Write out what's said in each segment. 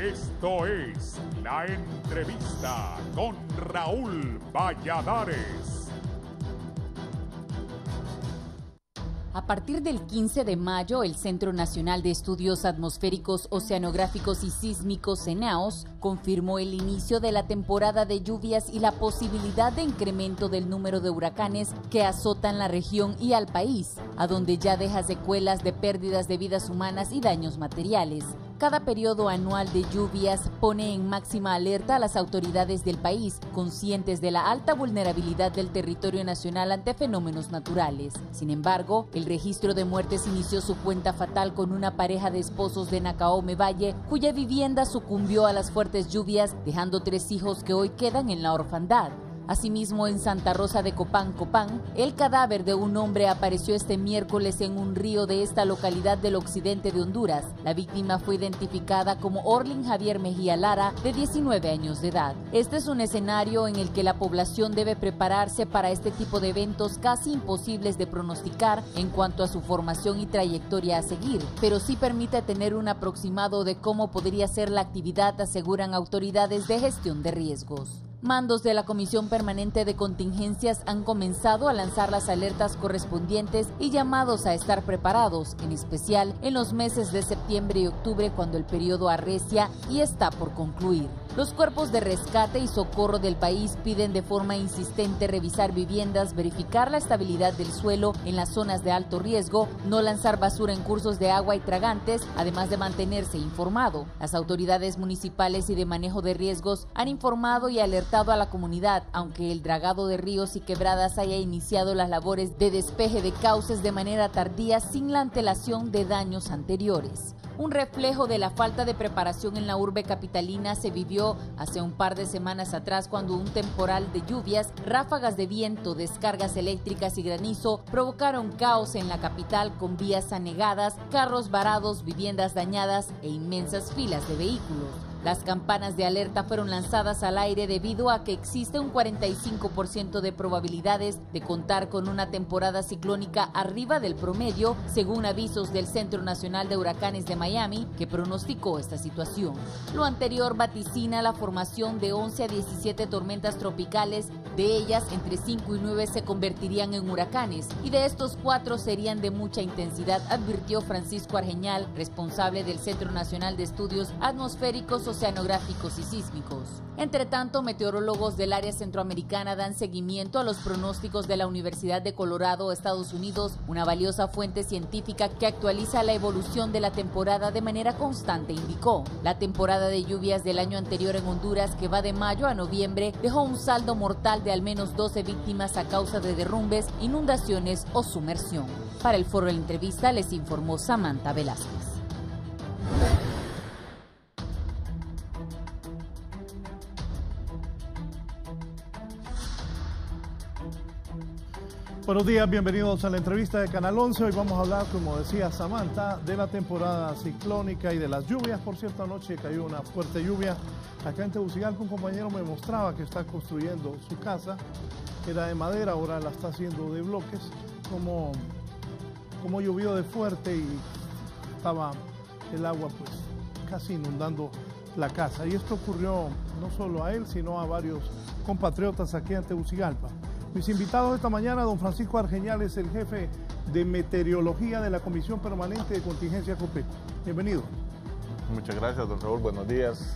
Esto es La Entrevista con Raúl Valladares. A partir del 15 de mayo, el Centro Nacional de Estudios Atmosféricos, Oceanográficos y Sísmicos, CENAOS, confirmó el inicio de la temporada de lluvias y la posibilidad de incremento del número de huracanes que azotan la región y al país, a donde ya deja secuelas de pérdidas de vidas humanas y daños materiales. Cada periodo anual de lluvias pone en máxima alerta a las autoridades del país, conscientes de la alta vulnerabilidad del territorio nacional ante fenómenos naturales. Sin embargo, el registro de muertes inició su cuenta fatal con una pareja de esposos de Nacaome Valle, cuya vivienda sucumbió a las fuertes lluvias, dejando 3 hijos que hoy quedan en la orfandad. Asimismo, en Santa Rosa de Copán, el cadáver de un hombre apareció este miércoles en un río de esta localidad del occidente de Honduras. La víctima fue identificada como Orlin Javier Mejía Lara, de 19 años de edad. Este es un escenario en el que la población debe prepararse para este tipo de eventos casi imposibles de pronosticar en cuanto a su formación y trayectoria a seguir, pero sí permite tener un aproximado de cómo podría ser la actividad, aseguran autoridades de gestión de riesgos. Mandos de la Comisión Permanente de Contingencias han comenzado a lanzar las alertas correspondientes y llamados a estar preparados, en especial en los meses de septiembre y octubre, cuando el periodo arrecia y está por concluir. Los cuerpos de rescate y socorro del país piden de forma insistente revisar viviendas, verificar la estabilidad del suelo en las zonas de alto riesgo, no lanzar basura en cursos de agua y tragantes, además de mantenerse informado. Las autoridades municipales y de manejo de riesgos han informado y alertado a la comunidad, aunque el dragado de ríos y quebradas haya iniciado las labores de despeje de cauces de manera tardía sin la antelación de daños anteriores. Un reflejo de la falta de preparación en la urbe capitalina se vivió hace un par de semanas atrás, cuando un temporal de lluvias, ráfagas de viento, descargas eléctricas y granizo provocaron caos en la capital, con vías anegadas, carros varados, viviendas dañadas e inmensas filas de vehículos. Las campanas de alerta fueron lanzadas al aire debido a que existe un 45% de probabilidades de contar con una temporada ciclónica arriba del promedio, según avisos del Centro Nacional de Huracanes de Miami, que pronosticó esta situación. Lo anterior vaticina la formación de 11 a 17 tormentas tropicales, de ellas entre 5 y 9 se convertirían en huracanes, y de estos 4 serían de mucha intensidad, advirtió Francisco Argeñal, responsable del Centro Nacional de Estudios Atmosféricos, Oceanográficos y Sísmicos. Entre tanto, meteorólogos del área centroamericana dan seguimiento a los pronósticos de la Universidad de Colorado, Estados Unidos, una valiosa fuente científica que actualiza la evolución de la temporada de manera constante, indicó. La temporada de lluvias del año anterior en Honduras, que va de mayo a noviembre, dejó un saldo mortal de al menos 12 víctimas a causa de derrumbes, inundaciones o sumersión. Para el Foro de la Entrevista les informó Samantha Velázquez. Buenos días, bienvenidos a la entrevista de Canal 11. Hoy vamos a hablar, como decía Samantha, de la temporada ciclónica y de las lluvias. Por cierto, anoche cayó una fuerte lluvia acá en Tegucigalpa. Un compañero me mostraba que está construyendo su casa, era de madera, ahora la está haciendo de bloques. Como llovió de fuerte y estaba el agua pues casi inundando la casa. Y esto ocurrió no solo a él, sino a varios compatriotas aquí en Tegucigalpa. Mis invitados esta mañana, don Francisco Argeñal, es el jefe de meteorología de la Comisión Permanente de Contingencia Copeco. Bienvenido. Muchas gracias, don Raúl. Buenos días.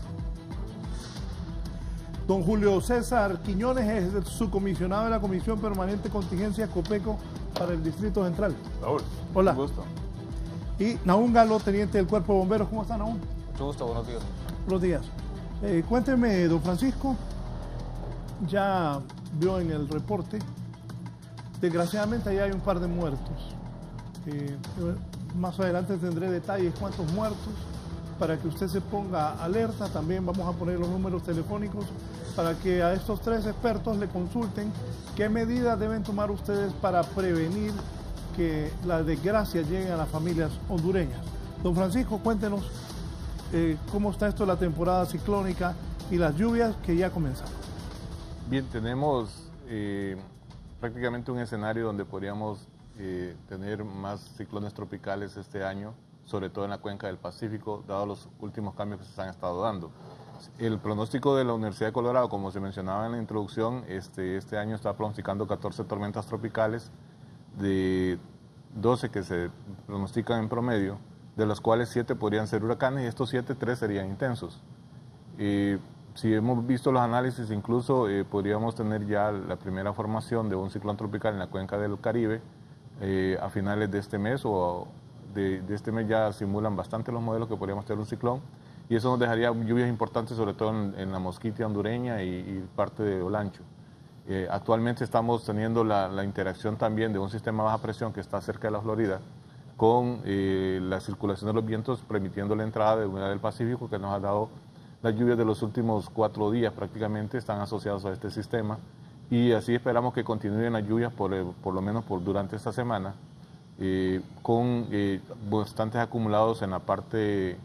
Don Julio César Quiñones es el subcomisionado de la Comisión Permanente de Contingencia Copeco para el Distrito Central. Raúl, hola. Un gusto. Y Nahum Galo, teniente del Cuerpo de Bomberos. ¿Cómo está, Nahum? Mucho gusto, buenos días. Buenos días. Cuénteme, don Francisco, ya vio en el reporte, desgraciadamente ahí hay un par de muertos. Más adelante tendré detalles cuántos muertos, para que usted se ponga alerta. También vamos a poner los números telefónicos para que a estos 3 expertos le consulten qué medidas deben tomar ustedes para prevenir que las desgracias lleguen a las familias hondureñas. Don Francisco, cuéntenos cómo está esto de la temporada ciclónica y las lluvias que ya comenzaron. Bien, tenemos prácticamente un escenario donde podríamos tener más ciclones tropicales este año, sobre todo en la cuenca del Pacífico, dado los últimos cambios que se han estado dando. El pronóstico de la Universidad de Colorado, como se mencionaba en la introducción, este año está pronosticando 14 tormentas tropicales, de 12 que se pronostican en promedio, de las cuales 7 podrían ser huracanes y estos 7, 3 serían intensos. Si hemos visto los análisis, incluso podríamos tener ya la primera formación de un ciclón tropical en la cuenca del Caribe a finales de este mes o de este mes. Ya simulan bastante los modelos que podríamos tener un ciclón y eso nos dejaría lluvias importantes, sobre todo en la Mosquitia hondureña y parte de Olancho. Actualmente estamos teniendo la interacción también de un sistema de baja presión que está cerca de la Florida con la circulación de los vientos, permitiendo la entrada de humedad del Pacífico, que nos ha dado las lluvias de los últimos 4 días prácticamente están asociados a este sistema y así esperamos que continúen las lluvias por lo menos durante esta semana, con bastantes acumulados en la parte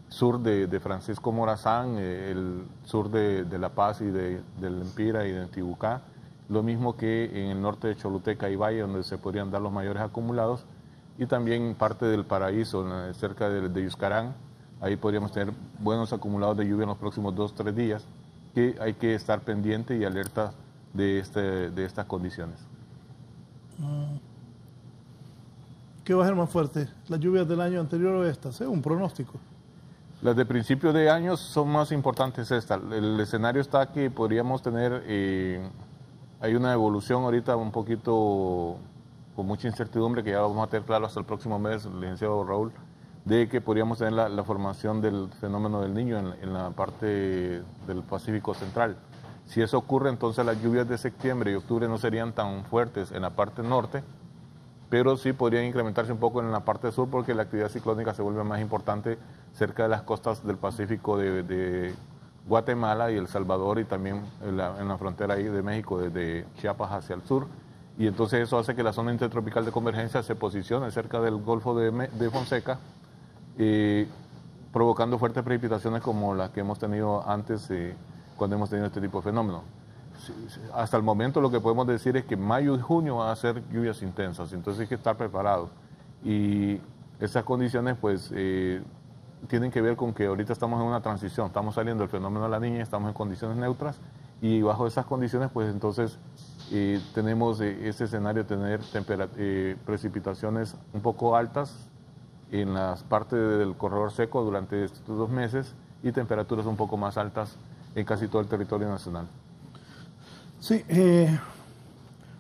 sur de Francisco Morazán, el sur de La Paz y del Empira y de Tibucá, lo mismo que en el norte de Choluteca y Valle, donde se podrían dar los mayores acumulados, y también parte del Paraíso, cerca de Yuscarán. Ahí podríamos tener buenos acumulados de lluvia en los próximos 2-3 días, que hay que estar pendiente y alerta de estas condiciones. ¿Qué va a ser más fuerte? ¿Las lluvias del año anterior o estas? Un pronóstico. Las de principio de año son más importantes estas. El escenario está que podríamos tener, hay una evolución ahorita un poquito con mucha incertidumbre, que ya vamos a tener claro hasta el próximo mes, el licenciado Raúl, de que podríamos tener la formación del fenómeno del Niño en la parte del Pacífico Central. Si eso ocurre, entonces las lluvias de septiembre y octubre no serían tan fuertes en la parte norte, pero sí podrían incrementarse un poco en la parte sur, porque la actividad ciclónica se vuelve más importante cerca de las costas del Pacífico de Guatemala y El Salvador, y también en la frontera ahí de México, desde Chiapas hacia el sur. Y entonces eso hace que la zona intertropical de convergencia se posicione cerca del Golfo de Fonseca, provocando fuertes precipitaciones como las que hemos tenido antes cuando hemos tenido este tipo de fenómenos. Hasta el momento lo que podemos decir es que mayo y junio van a ser lluvias intensas, entonces hay que estar preparados. Y esas condiciones pues tienen que ver con que ahorita estamos en una transición, estamos saliendo del fenómeno de la Niña, estamos en condiciones neutras, y bajo esas condiciones pues entonces tenemos ese escenario de tener precipitaciones un poco altas en las partes del corredor seco durante estos 2 meses y temperaturas un poco más altas en casi todo el territorio nacional. Sí,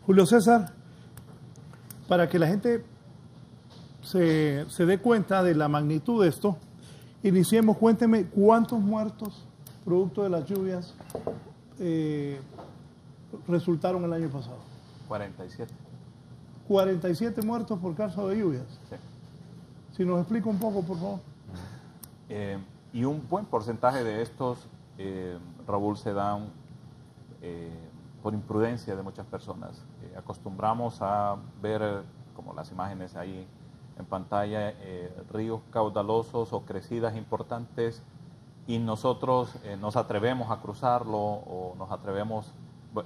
Julio César, para que la gente se dé cuenta de la magnitud de esto, iniciemos, cuénteme cuántos muertos producto de las lluvias resultaron el año pasado. 47. 47 muertos por causa de lluvias. Sí. Si nos explica un poco, por favor. Y un buen porcentaje de estos, Raúl, se dan por imprudencia de muchas personas. Acostumbramos a ver, como las imágenes ahí en pantalla, ríos caudalosos o crecidas importantes, y nosotros nos atrevemos a cruzarlo o nos atrevemos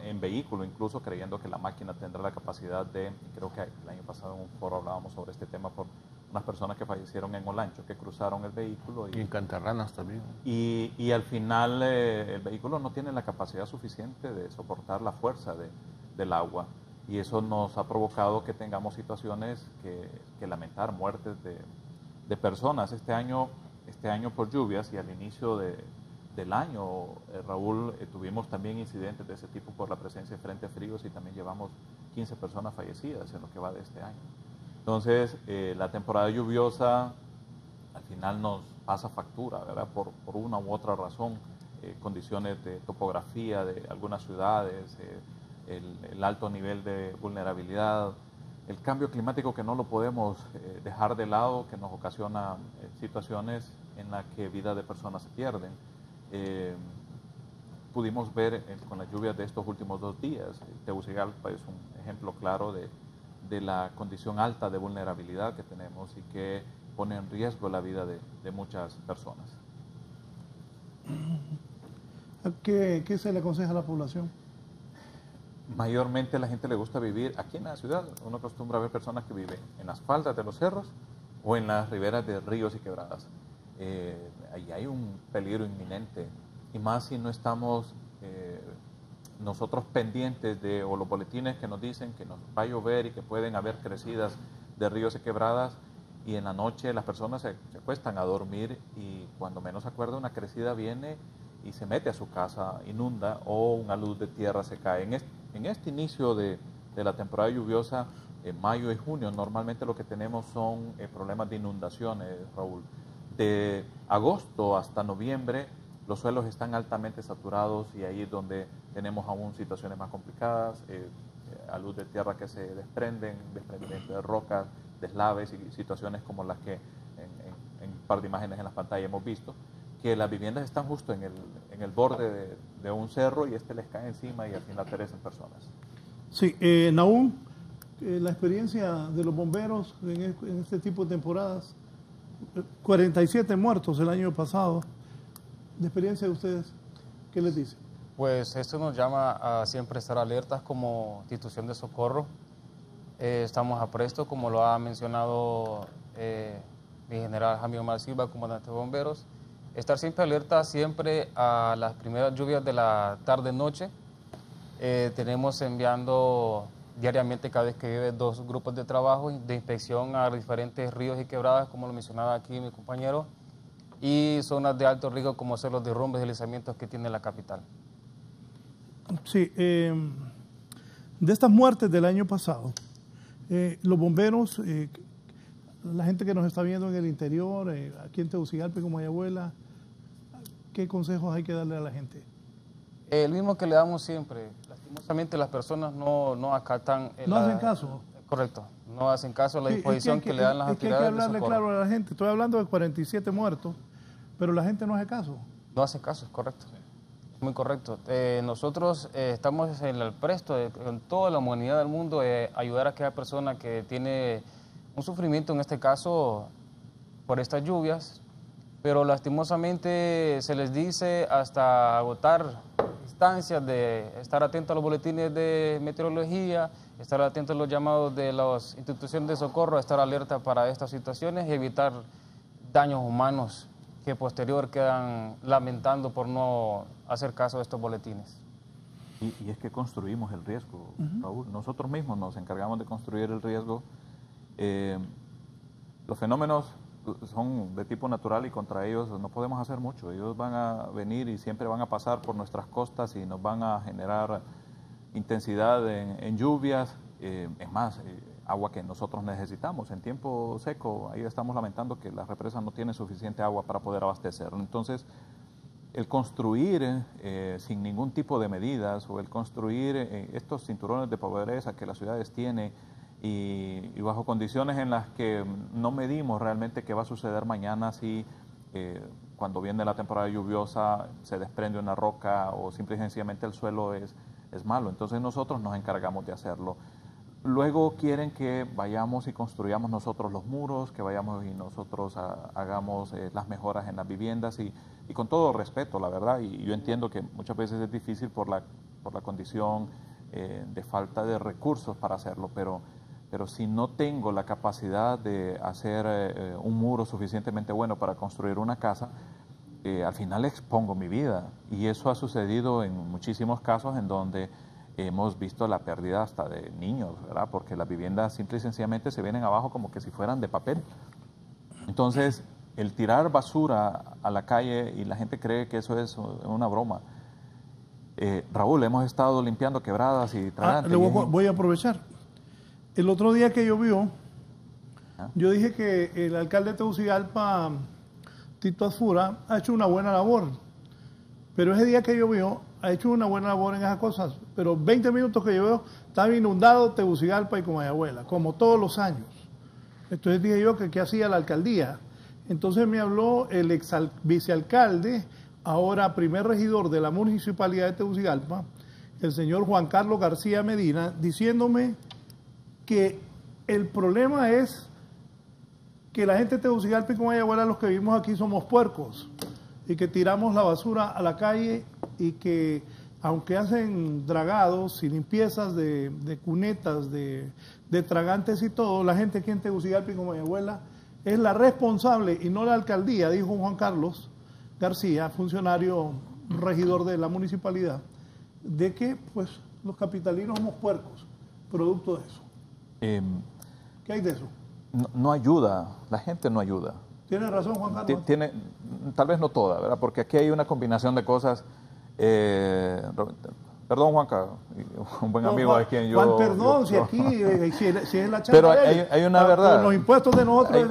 en vehículo, incluso creyendo que la máquina tendrá la capacidad de, creo que el año pasado en un foro hablábamos sobre este tema por unas personas que fallecieron en Olancho, que cruzaron el vehículo. Y en Cantarranas también. Y al final el vehículo no tiene la capacidad suficiente de soportar la fuerza del agua. Y eso nos ha provocado que tengamos situaciones que lamentar, muertes de personas. Este año por lluvias y al inicio del año, Raúl, tuvimos también incidentes de ese tipo por la presencia de frentes fríos, y también llevamos 15 personas fallecidas en lo que va de este año. Entonces, la temporada lluviosa al final nos pasa factura, ¿verdad? Por una u otra razón, condiciones de topografía de algunas ciudades, el alto nivel de vulnerabilidad, el cambio climático que no lo podemos dejar de lado, que nos ocasiona situaciones en las que vidas de personas se pierden. Pudimos ver con las lluvias de estos últimos 2 días, Tegucigalpa es un ejemplo claro de la condición alta de vulnerabilidad que tenemos y que pone en riesgo la vida de muchas personas. ¿Qué se le aconseja a la población? Mayormente a la gente le gusta vivir aquí en la ciudad. Uno acostumbra a ver personas que viven en las faldas de los cerros o en las riberas de ríos y quebradas. Ahí hay un peligro inminente, y más si no estamos nosotros pendientes de, o los boletines que nos dicen que nos va a llover y que pueden haber crecidas de ríos y quebradas, y en la noche las personas se acuestan a dormir y cuando menos se acuerda una crecida viene y se mete a su casa, inunda, o una luz de tierra se cae. En este inicio de la temporada lluviosa, en mayo y junio, normalmente lo que tenemos son problemas de inundaciones, Raúl. De agosto hasta noviembre, los suelos están altamente saturados y ahí es donde tenemos aún situaciones más complicadas, a luz de tierra que se desprenden, desprendimiento de rocas, deslaves y situaciones como las que en un par de imágenes en la pantalla hemos visto, que las viviendas están justo en el borde de un cerro y les cae encima y al final perecen personas. Sí, Nahum, la experiencia de los bomberos en este tipo de temporadas, 47 muertos el año pasado, de experiencia de ustedes, ¿qué les dice? Pues esto nos llama a siempre estar alertas como institución de socorro. Estamos a presto, como lo ha mencionado mi general Jaime Omar Silva, comandante de bomberos. Estar siempre alerta siempre a las primeras lluvias de la tarde-noche. Tenemos enviando diariamente, cada vez que llueve, 2 grupos de trabajo de inspección a diferentes ríos y quebradas, como lo mencionaba aquí mi compañero, y zonas de alto riesgo como son los derrumbes y deslizamientos que tiene la capital. Sí, de estas muertes del año pasado, los bomberos, la gente que nos está viendo en el interior, aquí en Tegucigalpa, como Mayagüela, ¿qué consejos hay que darle a la gente? El mismo que le damos siempre. Lastimosamente las personas no acatan... No hacen caso. Correcto, no hacen caso a la disposición que le dan las autoridades de socorro. Hay que hablarle claro a la gente. Estoy hablando de 47 muertos, pero la gente no hace caso. No hace caso, es correcto. Muy correcto. Nosotros estamos en el presto, con toda la humanidad del mundo, ayudar a aquella persona que tiene un sufrimiento, en este caso, por estas lluvias, pero lastimosamente se les dice hasta agotar instancias de estar atento a los boletines de meteorología, estar atento a los llamados de las instituciones de socorro, estar alerta para estas situaciones y evitar daños humanos que posterior quedan lamentando por no hacer caso de estos boletines. Y es que construimos el riesgo, Raúl. Nosotros mismos nos encargamos de construir el riesgo. Los fenómenos son de tipo natural y contra ellos no podemos hacer mucho. Ellos van a venir y siempre van a pasar por nuestras costas y nos van a generar intensidad en lluvias. Es más, agua que nosotros necesitamos en tiempo seco. Ahí estamos lamentando que las represas no tienen suficiente agua para poder abastecer. Entonces, el construir sin ningún tipo de medidas o el construir estos cinturones de pobreza que las ciudades tienen y bajo condiciones en las que no medimos realmente qué va a suceder mañana si cuando viene la temporada lluviosa se desprende una roca o simple y sencillamente el suelo es malo. Entonces nosotros nos encargamos de hacerlo. Luego quieren que vayamos y construyamos nosotros los muros, que vayamos y nosotros hagamos las mejoras en las viviendas y con todo respeto, la verdad, y yo entiendo que muchas veces es difícil por la condición de falta de recursos para hacerlo, pero si no tengo la capacidad de hacer un muro suficientemente bueno para construir una casa, al final expongo mi vida, y eso ha sucedido en muchísimos casos en donde hemos visto la pérdida hasta de niños, ¿verdad? Porque las viviendas simple y sencillamente se vienen abajo como que si fueran de papel. Entonces, el tirar basura a la calle y la gente cree que eso es una broma. Raúl, hemos estado limpiando quebradas y tragantes. Voy a aprovechar. El otro día que llovió, yo dije que el alcalde de Tegucigalpa, Tito Azfura, ha hecho una buena labor. Pero ese día que llovió, ha hecho una buena labor en esas cosas. Pero 20 minutos que llovió, estaba inundado Tegucigalpa y Comayagüela, como todos los años. Entonces dije yo que qué hacía la alcaldía. Entonces me habló el ex vicealcalde, ahora primer regidor de la municipalidad de Tegucigalpa, el señor Juan Carlos García Medina, diciéndome que el problema es que la gente de Tegucigalpa y Comayagüela, los que vivimos aquí, somos puercos y que tiramos la basura a la calle y que aunque hacen dragados y limpiezas de cunetas, de tragantes y todo, la gente aquí en Tegucigalpa y Comayagüela es la responsable y no la alcaldía, dijo Juan Carlos García, funcionario regidor de la municipalidad, de que pues los capitalinos somos puercos, producto de eso. ¿Qué hay de eso? No ayuda, la gente no ayuda. Tiene razón, Juan Carlos. Tal vez no toda, ¿verdad? Porque aquí hay una combinación de cosas. Perdón, Juanca, un buen amigo de quien yo... Juan, perdón, si aquí, si es la charla. Pero de él, hay una verdad. Con los impuestos de nosotros,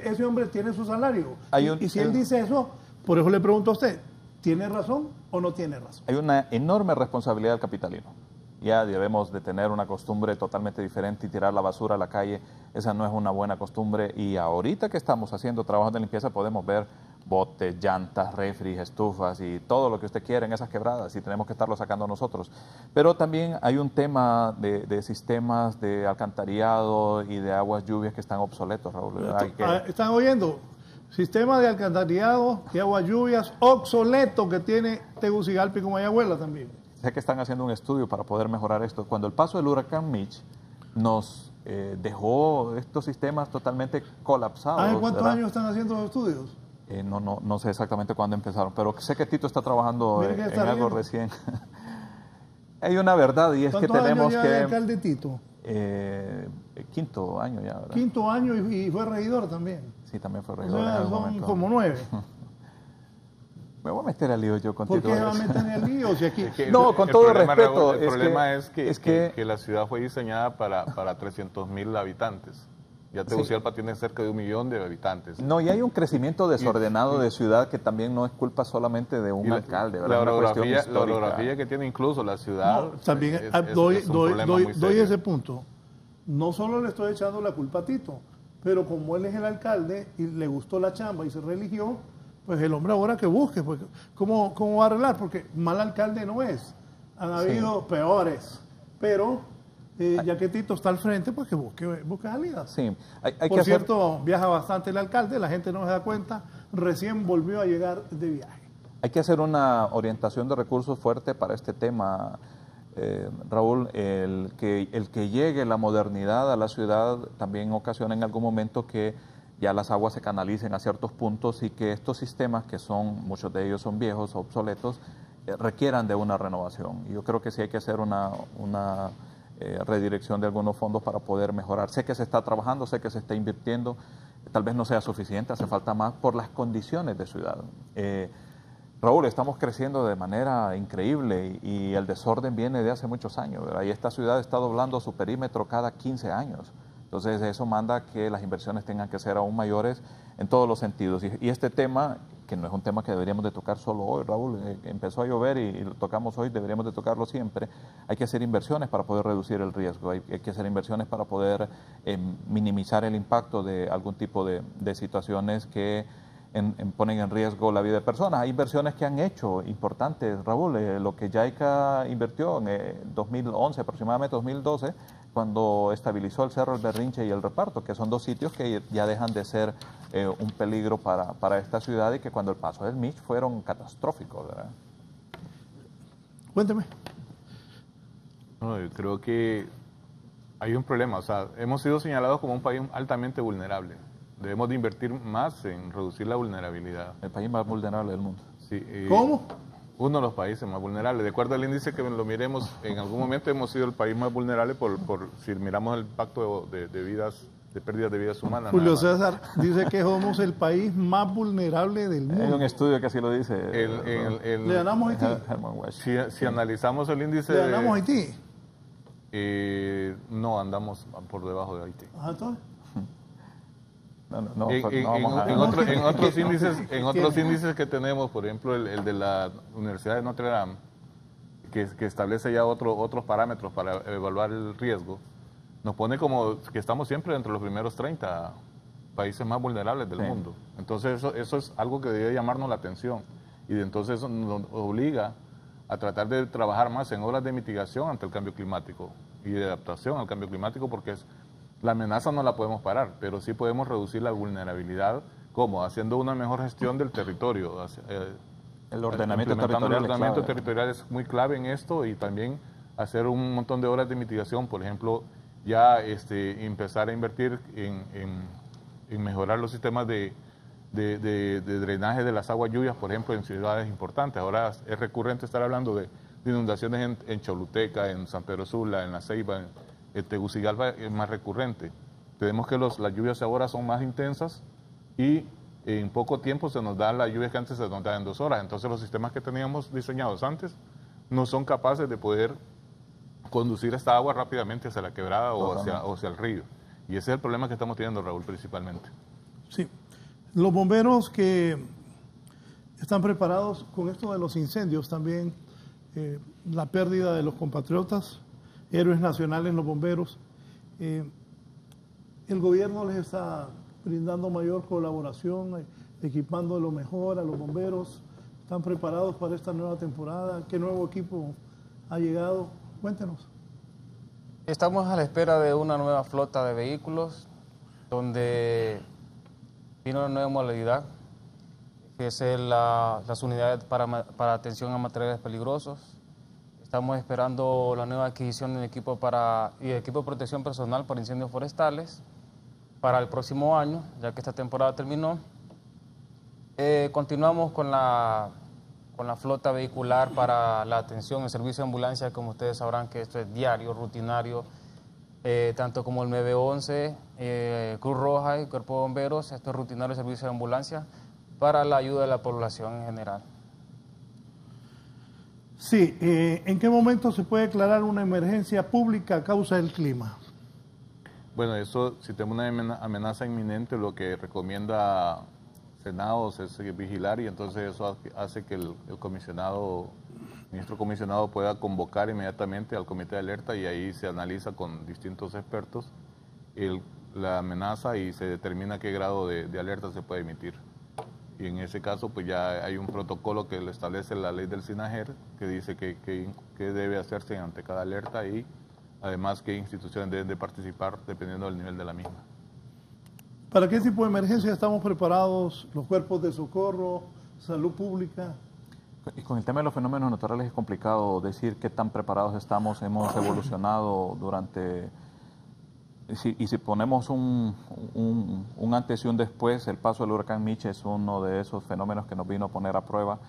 ese hombre tiene su salario. Y si él dice eso, por eso le pregunto a usted, ¿tiene razón o no tiene razón? Hay una enorme responsabilidad del capitalino. Ya debemos de tener una costumbre totalmente diferente y tirar la basura a la calle. Esa no es una buena costumbre. Y ahorita que estamos haciendo trabajos de limpieza podemos ver botes, llantas, refris, estufas y todo lo que usted quiera en esas quebradas y tenemos que estarlo sacando nosotros. Pero también hay un tema de sistemas de alcantarillado y de aguas lluvias que están obsoletos, Raúl. ¿Están oyendo? Sistema de alcantarillado y aguas lluvias obsoleto que tiene Tegucigalpa y Comayagüela también. Sé que están haciendo un estudio para poder mejorar esto. Cuando el paso del huracán Mitch nos dejó estos sistemas totalmente colapsados. ¿En cuántos años están haciendo los estudios? No sé exactamente cuándo empezaron, pero sé que Tito está trabajando en algo recién. Hay una verdad y es que tenemos años ya que... de alcalde Tito? Quinto año ya, ¿verdad? Quinto año y fue regidor también. Sí, también fue regidor. O sea, son como 9. Me voy a meter al lío yo con Tito. ¿Por qué se va a meter en el lío? Si aquí... No, con todo respeto. El problema es que la ciudad fue diseñada para 300.000 habitantes. Ya Tegucigalpa tiene cerca de 1 millón de habitantes. No, y hay un crecimiento desordenado de ciudad que también no es culpa solamente de un alcalde, ¿verdad? La orografía que tiene incluso la ciudad. No, también doy ese punto. No solo le estoy echando la culpa a Tito, pero como él es el alcalde y le gustó la chamba y se religió, pues el hombre ahora que busque, pues, ¿cómo va a arreglar? Porque mal alcalde no es. Han habido peores, pero... ya que Tito está al frente, pues que busque salidas. Sí, Por cierto, viaja bastante el alcalde, la gente no se da cuenta, recién volvió a llegar de viaje. Hay que hacer una orientación de recursos fuerte para este tema, Raúl. El que llegue la modernidad a la ciudad también ocasiona en algún momento que ya las aguas se canalicen a ciertos puntos y que estos sistemas, que son, muchos de ellos son viejos, obsoletos, requieran de una renovación. Y yo creo que sí hay que hacer una redirección de algunos fondos para poder mejorar. Sé que se está trabajando, sé que se está invirtiendo, tal vez no sea suficiente, hace falta más por las condiciones de ciudad. Raúl, estamos creciendo de manera increíble y el desorden viene de hace muchos años, ¿verdad? Y esta ciudad está doblando su perímetro cada 15 años. Entonces eso manda que las inversiones tengan que ser aún mayores en todos los sentidos. Y este tema, que no es un tema que deberíamos de tocar solo hoy, Raúl, empezó a llover y lo tocamos hoy, deberíamos de tocarlo siempre. Hay que hacer inversiones para poder reducir el riesgo, hay que hacer inversiones para poder minimizar el impacto de algún tipo de situaciones que ponen en riesgo la vida de personas. Hay inversiones que han hecho importantes, Raúl, lo que JICA invirtió en 2011, aproximadamente 2012, cuando estabilizó el Cerro El Berrinche y el Reparto, que son dos sitios que ya dejan de ser un peligro para esta ciudad y que cuando el paso del Mitch fueron catastróficos, ¿verdad? Cuénteme. No, yo creo que hay un problema, o sea, hemos sido señalados como un país altamente vulnerable. Debemos de invertir más en reducir la vulnerabilidad. El país más vulnerable del mundo. Sí, ¿Cómo? Uno de los países más vulnerables. De acuerdo al índice que lo miremos, en algún momento hemos sido el país más vulnerable por si miramos el impacto de pérdidas de vidas humanas. Julio César dice que somos el país más vulnerable del mundo. Hay un estudio que así lo dice. ¿Le ganamos a Haití? Si analizamos el índice... ¿Le ganamos a Haití? No, andamos por debajo de Haití. Ajá, entonces. En otros índices que tenemos, por ejemplo el de la Universidad de Notre Dame, que establece ya otros parámetros para evaluar el riesgo, nos pone como que estamos siempre entre los primeros 30 países más vulnerables del mundo. Entonces eso es algo que debe llamarnos la atención y entonces eso nos obliga a tratar de trabajar más en obras de mitigación ante el cambio climático y de adaptación al cambio climático, porque la amenaza no la podemos parar, pero sí podemos reducir la vulnerabilidad, ¿cómo? Haciendo una mejor gestión del territorio. El ordenamiento territorial es muy clave en esto y también hacer un montón de obras de mitigación, por ejemplo, ya empezar a invertir en mejorar los sistemas de drenaje de las aguas lluvias, por ejemplo, en ciudades importantes. Ahora es recurrente estar hablando de inundaciones en Choluteca, en San Pedro Sula, en La Ceiba, en Tegucigalpa es más recurrente. Tenemos que las lluvias ahora son más intensas y en poco tiempo se nos dan las lluvias que antes se nos daban en 2 horas. Entonces los sistemas que teníamos diseñados antes no son capaces de poder conducir esta agua rápidamente hacia la quebrada o hacia el río. Y ese es el problema que estamos teniendo, Raúl, principalmente. Sí. Los bomberos que están preparados con esto de los incendios también, la pérdida de los compatriotas, héroes nacionales, los bomberos, el gobierno les está brindando mayor colaboración, equipando lo mejor a los bomberos. ¿Están preparados para esta nueva temporada? ¿Qué nuevo equipo ha llegado? Cuéntenos. Estamos a la espera de una nueva flota de vehículos, donde vino una nueva modalidad, que es las unidades para atención a materiales peligrosos. Estamos esperando la nueva adquisición de equipo de protección personal para incendios forestales para el próximo año, ya que esta temporada terminó. Continuamos con la flota vehicular para la atención, el servicio de ambulancia, como ustedes sabrán que esto es diario, rutinario, tanto como el 911, Cruz Roja y Cuerpo de Bomberos, esto es rutinario servicio de ambulancia para la ayuda de la población en general. Sí, ¿en qué momento se puede declarar una emergencia pública a causa del clima? Bueno, eso, si tenemos una amenaza inminente, lo que recomienda Senados es vigilar, y entonces eso hace que el ministro comisionado pueda convocar inmediatamente al comité de alerta, y ahí se analiza con distintos expertos la amenaza y se determina qué grado de alerta se puede emitir. Y en ese caso pues ya hay un protocolo que lo establece la ley del SINAGER, que dice qué debe hacerse ante cada alerta y además qué instituciones deben de participar dependiendo del nivel de la misma. ¿Para qué tipo de emergencia estamos preparados los cuerpos de socorro, salud pública? Y con el tema de los fenómenos naturales es complicado decir qué tan preparados estamos. Hemos evolucionado durante... Si ponemos un antes y un después, el paso del huracán Mitch es uno de esos fenómenos que nos vino a poner a prueba.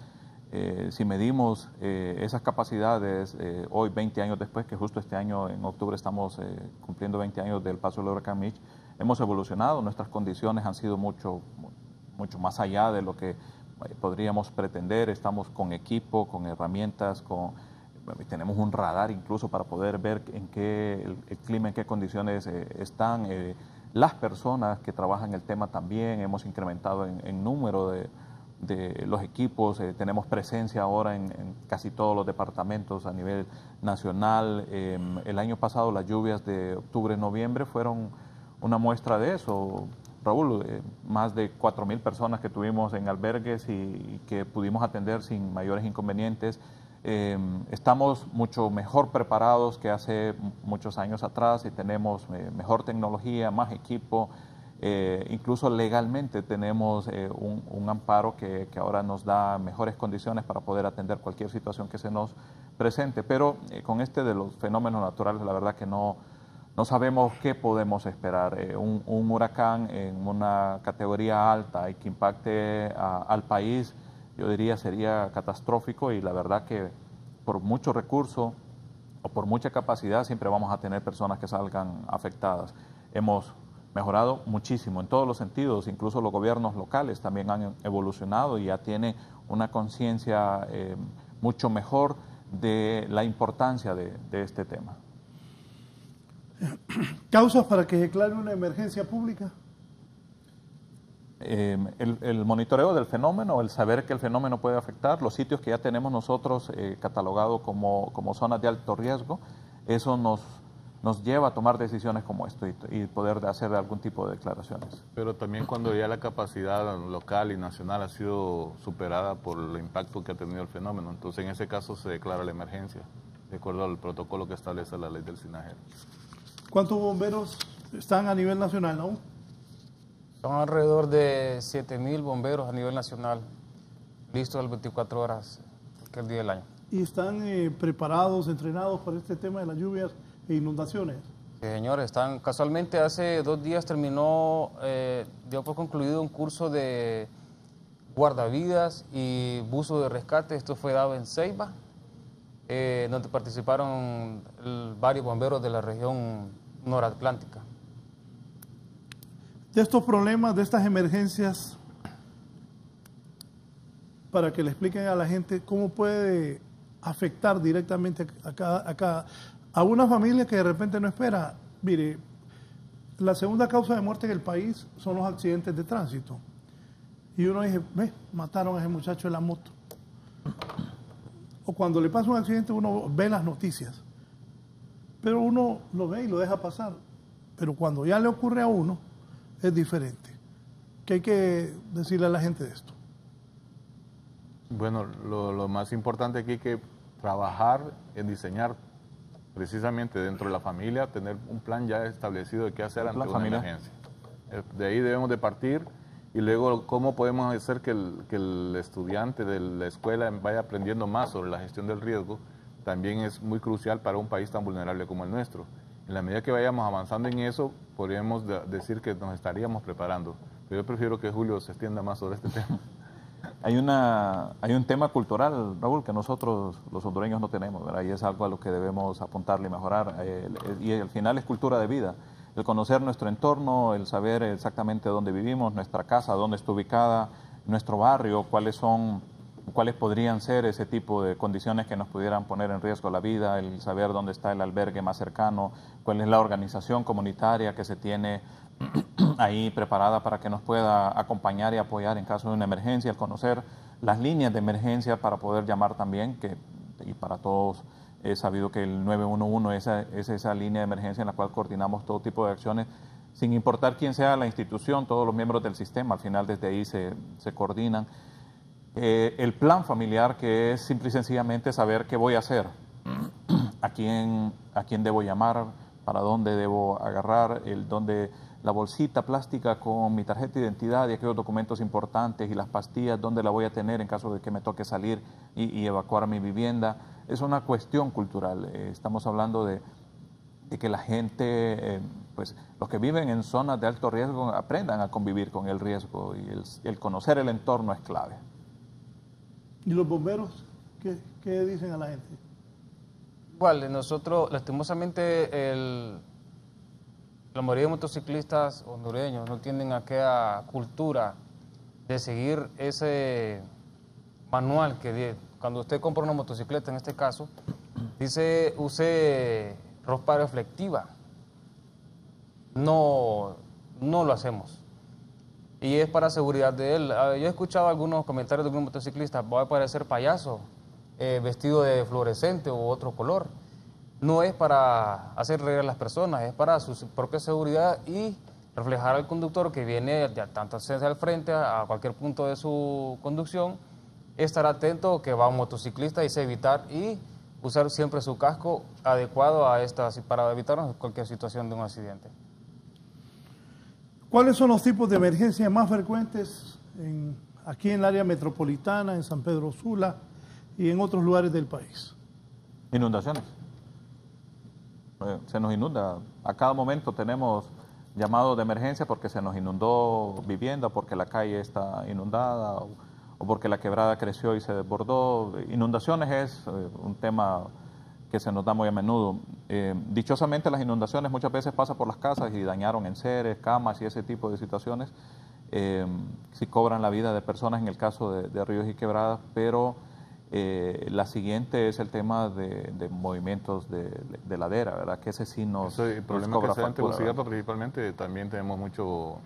Si medimos esas capacidades hoy, 20 años después, que justo este año, en octubre, estamos cumpliendo 20 años del paso del huracán Mitch, hemos evolucionado, nuestras condiciones han sido mucho más allá de lo que podríamos pretender. Estamos con equipo, con herramientas, tenemos un radar incluso para poder ver el clima, en qué condiciones están. Las personas que trabajan el tema también, hemos incrementado en número de los equipos, tenemos presencia ahora en casi todos los departamentos a nivel nacional. El año pasado las lluvias de octubre y noviembre fueron una muestra de eso, Raúl, más de 4.000 personas que tuvimos en albergues y que pudimos atender sin mayores inconvenientes. Estamos mucho mejor preparados que hace muchos años atrás y tenemos mejor tecnología, más equipo, incluso legalmente tenemos un amparo que ahora nos da mejores condiciones para poder atender cualquier situación que se nos presente. Pero con de los fenómenos naturales, la verdad que no sabemos qué podemos esperar. Un huracán en una categoría alta y que impacte al país, yo diría sería catastrófico, y la verdad que por mucho recurso o por mucha capacidad siempre vamos a tener personas que salgan afectadas. Hemos mejorado muchísimo en todos los sentidos, incluso los gobiernos locales también han evolucionado y ya tienen una conciencia mucho mejor de la importancia de este tema. ¿Causas para que declare una emergencia pública? El monitoreo del fenómeno, el saber que el fenómeno puede afectar, los sitios que ya tenemos nosotros catalogados como zonas de alto riesgo, eso nos lleva a tomar decisiones como esto y poder hacer algún tipo de declaraciones. Pero también cuando ya la capacidad local y nacional ha sido superada por el impacto que ha tenido el fenómeno, entonces en ese caso se declara la emergencia, de acuerdo al protocolo que establece la ley del SINAGER. ¿Cuántos bomberos están a nivel nacional aún? Son alrededor de 7.000 bomberos a nivel nacional, listos las 24 horas, cualquier día del año. ¿Y están preparados, entrenados para este tema de las lluvias e inundaciones? Señores, casualmente hace 2 días dio por concluido un curso de guardavidas y buzo de rescate. Esto fue dado en Ceiba, donde participaron varios bomberos de la región noratlántica. De estos problemas, de estas emergencias, para que le expliquen a la gente cómo puede afectar directamente a una familia que de repente no espera. Mire, la segunda causa de muerte en el país son los accidentes de tránsito. Y uno dice, ve, mataron a ese muchacho en la moto. O cuando le pasa un accidente uno ve las noticias. Pero uno lo ve y lo deja pasar. Pero cuando ya le ocurre a uno, es diferente. ¿Qué hay que decirle a la gente de esto? Bueno, lo más importante aquí es que trabajar en diseñar precisamente dentro de la familia, tener un plan ya establecido de qué hacer ante una emergencia. De ahí debemos de partir y luego cómo podemos hacer que el estudiante de la escuela vaya aprendiendo más sobre la gestión del riesgo, también es muy crucial para un país tan vulnerable como el nuestro. En la medida que vayamos avanzando en eso, podríamos decir que nos estaríamos preparando. Pero yo prefiero que Julio se extienda más sobre este tema. Hay un tema cultural, Raúl, que nosotros los hondureños no tenemos, ¿verdad? Y es algo a lo que debemos apuntarle y mejorar. Y al final es cultura de vida. El conocer nuestro entorno, el saber exactamente dónde vivimos, nuestra casa, dónde está ubicada, nuestro barrio, cuáles podrían ser ese tipo de condiciones que nos pudieran poner en riesgo la vida, el saber dónde está el albergue más cercano, cuál es la organización comunitaria que se tiene ahí preparada para que nos pueda acompañar y apoyar en caso de una emergencia, el conocer las líneas de emergencia para poder llamar también, y para todos es sabido que el 911 es esa línea de emergencia en la cual coordinamos todo tipo de acciones, sin importar quién sea la institución, todos los miembros del sistema, al final desde ahí se coordinan. El plan familiar, que es simple y sencillamente saber qué voy a hacer, a quién debo llamar, para dónde debo agarrar, la bolsita plástica con mi tarjeta de identidad y aquellos documentos importantes y las pastillas, dónde la voy a tener en caso de que me toque salir y evacuar mi vivienda. Es una cuestión cultural. Estamos hablando de que la gente, pues los que viven en zonas de alto riesgo aprendan a convivir con el riesgo, y el conocer el entorno es clave. ¿Y los bomberos qué dicen a la gente? Igual, nosotros, lastimosamente, la mayoría de motociclistas hondureños no tienen aquella cultura de seguir ese manual que cuando usted compra una motocicleta, en este caso, dice use ropa reflectiva. No lo hacemos. Y es para seguridad de él. Yo he escuchado algunos comentarios de algunos motociclistas, voy a parecer payaso, vestido de fluorescente u otro color. No es para hacer reír a las personas, es para su propia seguridad y reflejar al conductor que viene tanto hacia al frente, a cualquier punto de su conducción, estar atento que va un motociclista y evitar y usar siempre su casco adecuado para evitar cualquier situación de un accidente. ¿Cuáles son los tipos de emergencias más frecuentes aquí en el área metropolitana, en San Pedro Sula y en otros lugares del país? Inundaciones. Se nos inunda. A cada momento tenemos llamados de emergencia porque se nos inundó vivienda, porque la calle está inundada o porque la quebrada creció y se desbordó. Inundaciones es un tema que se nos da muy a menudo. Dichosamente las inundaciones muchas veces pasan por las casas y dañaron enseres, camas y ese tipo de situaciones. Sí cobran la vida de personas en el caso de ríos y quebradas, pero la siguiente es el tema de movimientos de ladera, ¿verdad? Que ese sí nos el problema cobra que se da en factura, Tegucigalpa principalmente, también tenemos mucho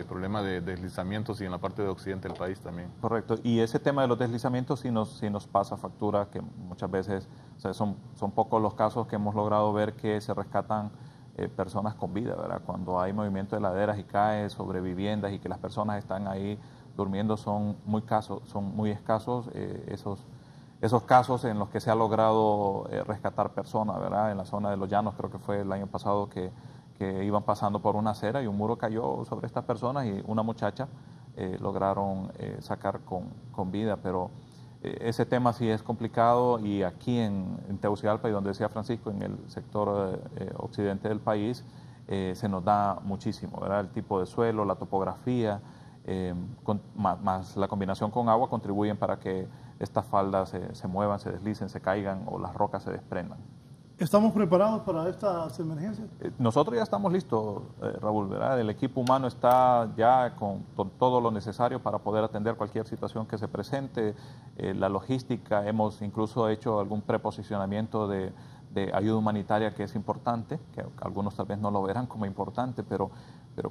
problema de deslizamientos y en la parte de occidente del país también. Correcto, y ese tema de los deslizamientos sí nos pasa factura, que muchas veces, o sea, son pocos los casos que hemos logrado ver que se rescatan personas con vida, ¿verdad? Cuando hay movimiento de laderas y cae sobre viviendas y que las personas están ahí durmiendo, son muy escasos esos casos en los que se ha logrado rescatar personas, ¿verdad? En la zona de Los Llanos, creo que fue el año pasado que iban pasando por una acera y un muro cayó sobre estas personas y una muchacha lograron sacar con vida, pero ese tema sí es complicado, y aquí en Tegucigalpa, y donde decía Francisco, en el sector occidente del país, se nos da muchísimo, ¿verdad? El tipo de suelo, la topografía, más la combinación con agua contribuyen para que estas faldas se muevan, se deslicen, se caigan o las rocas se desprendan. ¿Estamos preparados para estas emergencias? Nosotros ya estamos listos, Raúl, ¿verdad? El equipo humano está ya con todo lo necesario para poder atender cualquier situación que se presente. La logística, hemos incluso hecho algún preposicionamiento de ayuda humanitaria, que es importante, que algunos tal vez no lo verán como importante, pero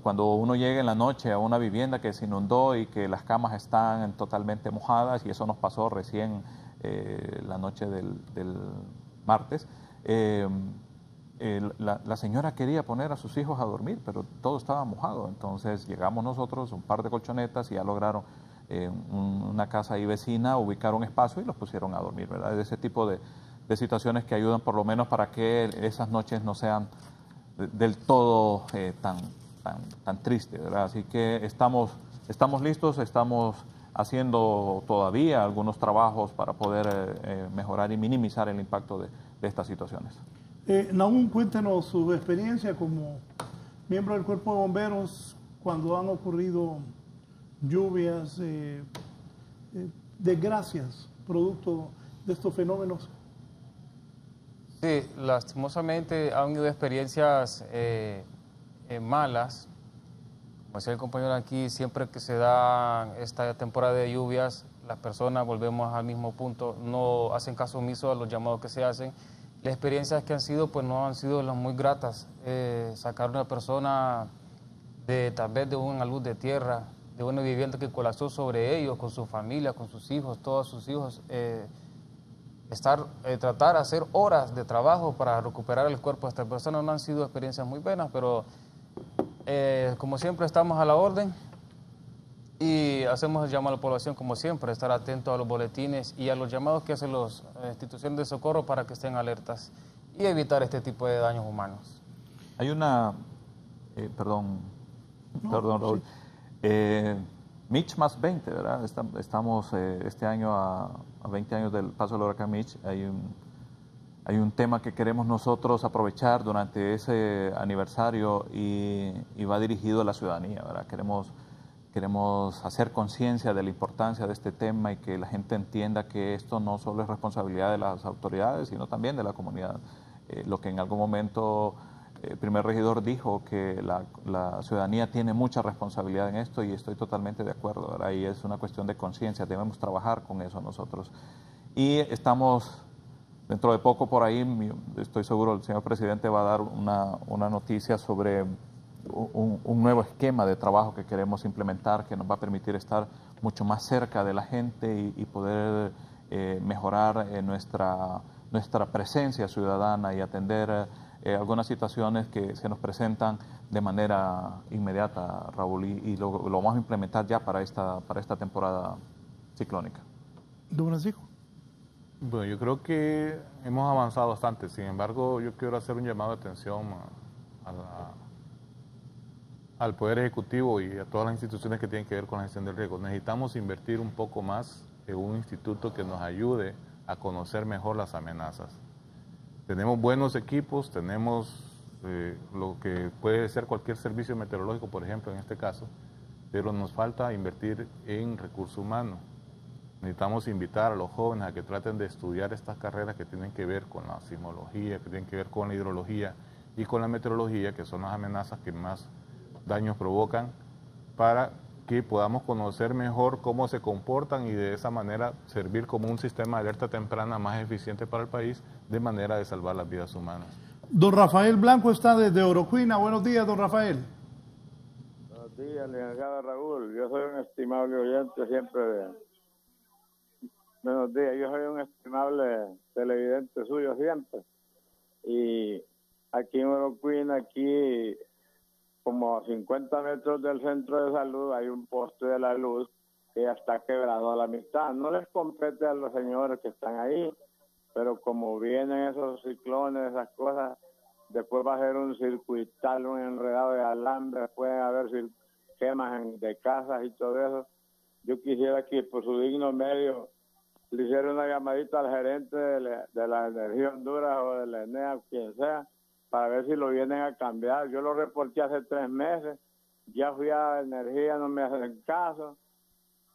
cuando uno llega en la noche a una vivienda que se inundó y que las camas están totalmente mojadas, y eso nos pasó recién la noche del martes, la señora quería poner a sus hijos a dormir, pero todo estaba mojado. Entonces llegamos nosotros, un par de colchonetas, y ya lograron una casa ahí vecina ubicar un espacio y los pusieron a dormir, ¿verdad? De ese tipo de situaciones que ayudan por lo menos para que esas noches no sean del todo tan tristes, ¿verdad? Así que estamos listos, estamos haciendo todavía algunos trabajos para poder mejorar y minimizar el impacto de estas situaciones. Nahum, cuéntenos su experiencia como miembro del Cuerpo de Bomberos cuando han ocurrido lluvias, desgracias, producto de estos fenómenos. Sí, lastimosamente han habido experiencias malas. Como decía el compañero aquí, siempre que se da esta temporada de lluvias, las personas, volvemos al mismo punto, no hacen caso omiso a los llamados que se hacen. Las experiencias que han sido, pues no han sido las muy gratas. Sacar a una persona tal vez de una luz de tierra, de una vivienda que colapsó sobre ellos, con su familia, con sus hijos, todos sus hijos, tratar de hacer horas de trabajo para recuperar el cuerpo de esta persona, no han sido experiencias muy buenas, pero como siempre estamos a la orden y hacemos el llamado a la población, como siempre, estar atentos a los boletines y a los llamados que hacen las instituciones de socorro para que estén alertas y evitar este tipo de daños humanos. Hay una, perdón Raúl, Mitch más 20, ¿verdad? Estamos este año a 20 años del paso del huracán Mitch. Hay un tema que queremos nosotros aprovechar durante ese aniversario y va dirigido a la ciudadanía, ¿verdad? Queremos hacer conciencia de la importancia de este tema y que la gente entienda que esto no solo es responsabilidad de las autoridades, sino también de la comunidad. Lo que en algún momento el primer regidor dijo, que la ciudadanía tiene mucha responsabilidad en esto, y estoy totalmente de acuerdo, ¿verdad? Y es una cuestión de conciencia, debemos trabajar con eso nosotros. Y estamos, dentro de poco por ahí, estoy seguro el señor presidente va a dar una noticia sobre un nuevo esquema de trabajo que queremos implementar, que nos va a permitir estar mucho más cerca de la gente y poder mejorar nuestra presencia ciudadana y atender algunas situaciones que se nos presentan de manera inmediata, Raúl, y lo vamos a implementar ya para esta temporada ciclónica. Don Francisco. Bueno, yo creo que hemos avanzado bastante. Sin embargo, yo quiero hacer un llamado de atención al Poder Ejecutivo y a todas las instituciones que tienen que ver con la gestión del riesgo. Necesitamos invertir un poco más en un instituto que nos ayude a conocer mejor las amenazas. Tenemos buenos equipos, tenemos lo que puede ser cualquier servicio meteorológico, por ejemplo, en este caso, pero nos falta invertir en recursos humanos. Necesitamos invitar a los jóvenes a que traten de estudiar estas carreras que tienen que ver con la sismología, que tienen que ver con la hidrología y con la meteorología, que son las amenazas que más daños provocan, para que podamos conocer mejor cómo se comportan y de esa manera servir como un sistema de alerta temprana más eficiente para el país, de manera de salvar las vidas humanas. Don Rafael Blanco está desde Orocuina. Buenos días, don Rafael. Buenos días, licenciado Raúl. Yo soy un estimable oyente siempre de... Buenos días, yo soy un estimable televidente suyo siempre. Y aquí en Orocuina, aquí como a 50 metros del centro de salud, hay un poste de la luz que ya está quebrado a la mitad. No les compete a los señores que están ahí, pero como vienen esos ciclones, esas cosas, después va a ser un circuital, un enredado de alambre, pueden haber quemas de casas y todo eso. Yo quisiera que por su digno medio le hicieron una llamadita al gerente de la Energía Honduras o de la ENEA, quien sea, para ver si lo vienen a cambiar. Yo lo reporté hace 3 meses, ya fui a Energía, no me hacen caso,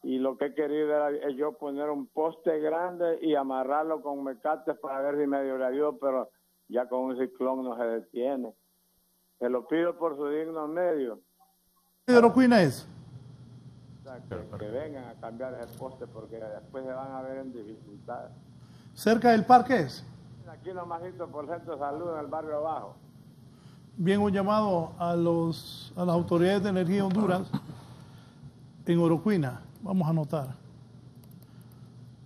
y lo que he querido era yo poner un poste grande y amarrarlo con mecates para ver si medio le ayudo, pero ya con un ciclón no se detiene. Se lo pido por su digno medio. ¿De Orocuina es? Que vengan a cambiar ese poste porque después se van a ver en dificultades. ¿Cerca del parque es? Aquí nomásito por Centro de Salud, en el barrio abajo. Bien, un llamado a las autoridades de Energía Honduras en Orocuina. Vamos a anotar.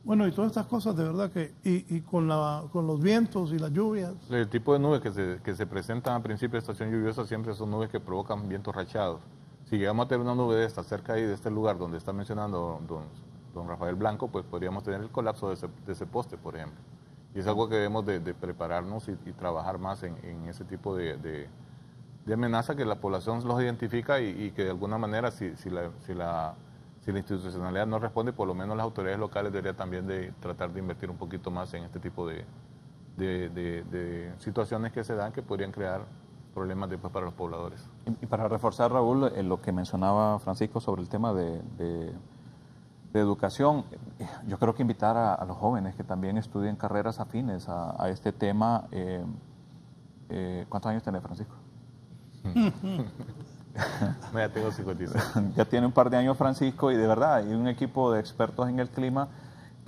Bueno, y todas estas cosas de verdad que, y con los vientos y las lluvias. El tipo de nubes que se presentan a principio de estación lluviosa siempre son nubes que provocan vientos rachados. Si llegamos a tener una nube de esta cerca ahí de este lugar donde está mencionando don Rafael Blanco, pues podríamos tener el colapso de ese poste, por ejemplo. Y es algo que debemos de prepararnos y trabajar más en ese tipo de amenaza que la población los identifica y que de alguna manera si la institucionalidad no responde, por lo menos las autoridades locales deberían también de tratar de invertir un poquito más en este tipo de situaciones que se dan que podrían crear problemas después para los pobladores. Y para reforzar, Raúl, lo que mencionaba Francisco sobre el tema de educación, yo creo que invitar a los jóvenes que también estudien carreras afines a este tema. ¿Cuántos años tiene Francisco? No, ya tengo 56. Ya tiene un par de años Francisco y de verdad hay un equipo de expertos en el clima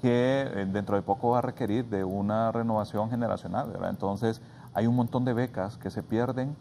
que dentro de poco va a requerir de una renovación generacional, ¿verdad? Entonces hay un montón de becas que se pierden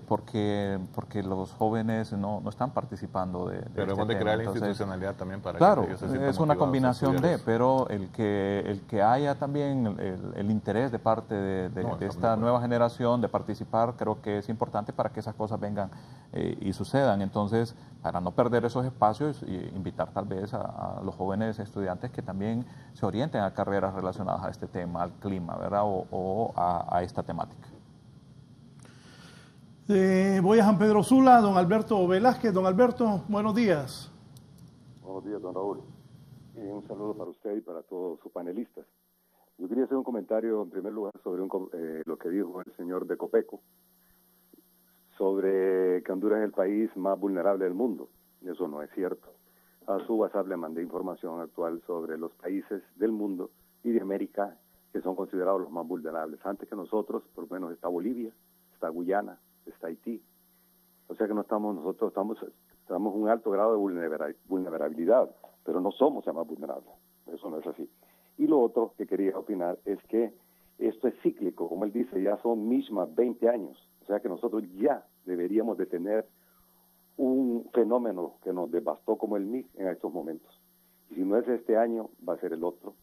porque los jóvenes no están participando de pero hemos de crear la institucionalidad también para claro, que ellos se sientan es una combinación de, eso. pero el que haya también el interés de parte de esta nueva generación de participar, creo que es importante para que esas cosas vengan y sucedan. Entonces, para no perder esos espacios, invitar tal vez a los jóvenes estudiantes que también se orienten a carreras relacionadas a este tema, al clima, ¿verdad? O a esta temática. Voy a San Pedro Sula, don Alberto Velázquez. Don Alberto, buenos días. Buenos días, don Raúl. Un saludo para usted y para todos sus panelistas. Yo quería hacer un comentario, en primer lugar, sobre lo que dijo el señor de Copeco, sobre que Honduras es el país más vulnerable del mundo. Eso no es cierto. A su WhatsApp le mandé información actual sobre los países del mundo y de América que son considerados los más vulnerables. Antes que nosotros, por lo menos está Bolivia, está Guyana, está Haití. O sea que nosotros estamos en un alto grado de vulnerabilidad, pero no somos el más vulnerable. Eso no es así. Y lo otro que quería opinar es que esto es cíclico, como él dice, ya son mismas 20 años. O sea que nosotros ya deberíamos de tener un fenómeno que nos devastó como el MIG en estos momentos. Y si no es este año, va a ser el otro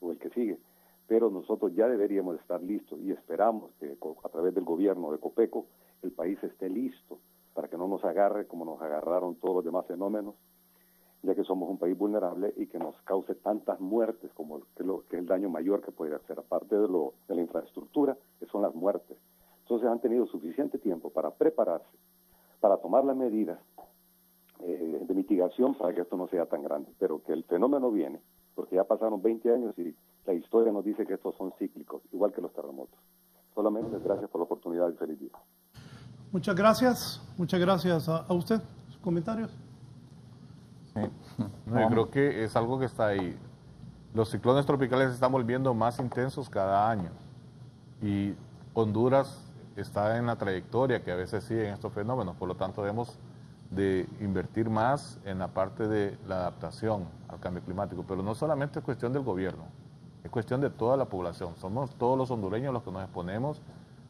o el que sigue. Pero nosotros ya deberíamos estar listos y esperamos que a través del gobierno de Copeco el país esté listo para que no nos agarre como nos agarraron todos los demás fenómenos, ya que somos un país vulnerable y que nos cause tantas muertes como que es el daño mayor que puede hacer, aparte de la infraestructura, que son las muertes. Entonces han tenido suficiente tiempo para prepararse, para tomar las medidas de mitigación para que esto no sea tan grande, pero que el fenómeno viene, porque ya pasaron 20 años y la historia nos dice que estos son cíclicos, igual que los terremotos. Solamente gracias por la oportunidad y feliz día. Muchas gracias a usted. ¿Sus comentarios? Sí. No, yo creo que es algo que está ahí. Los ciclones tropicales se están volviendo más intensos cada año y Honduras está en la trayectoria que a veces siguen estos fenómenos, por lo tanto debemos de invertir más en la parte de la adaptación al cambio climático, pero no solamente es cuestión del gobierno, es cuestión de toda la población. Somos todos los hondureños los que nos exponemos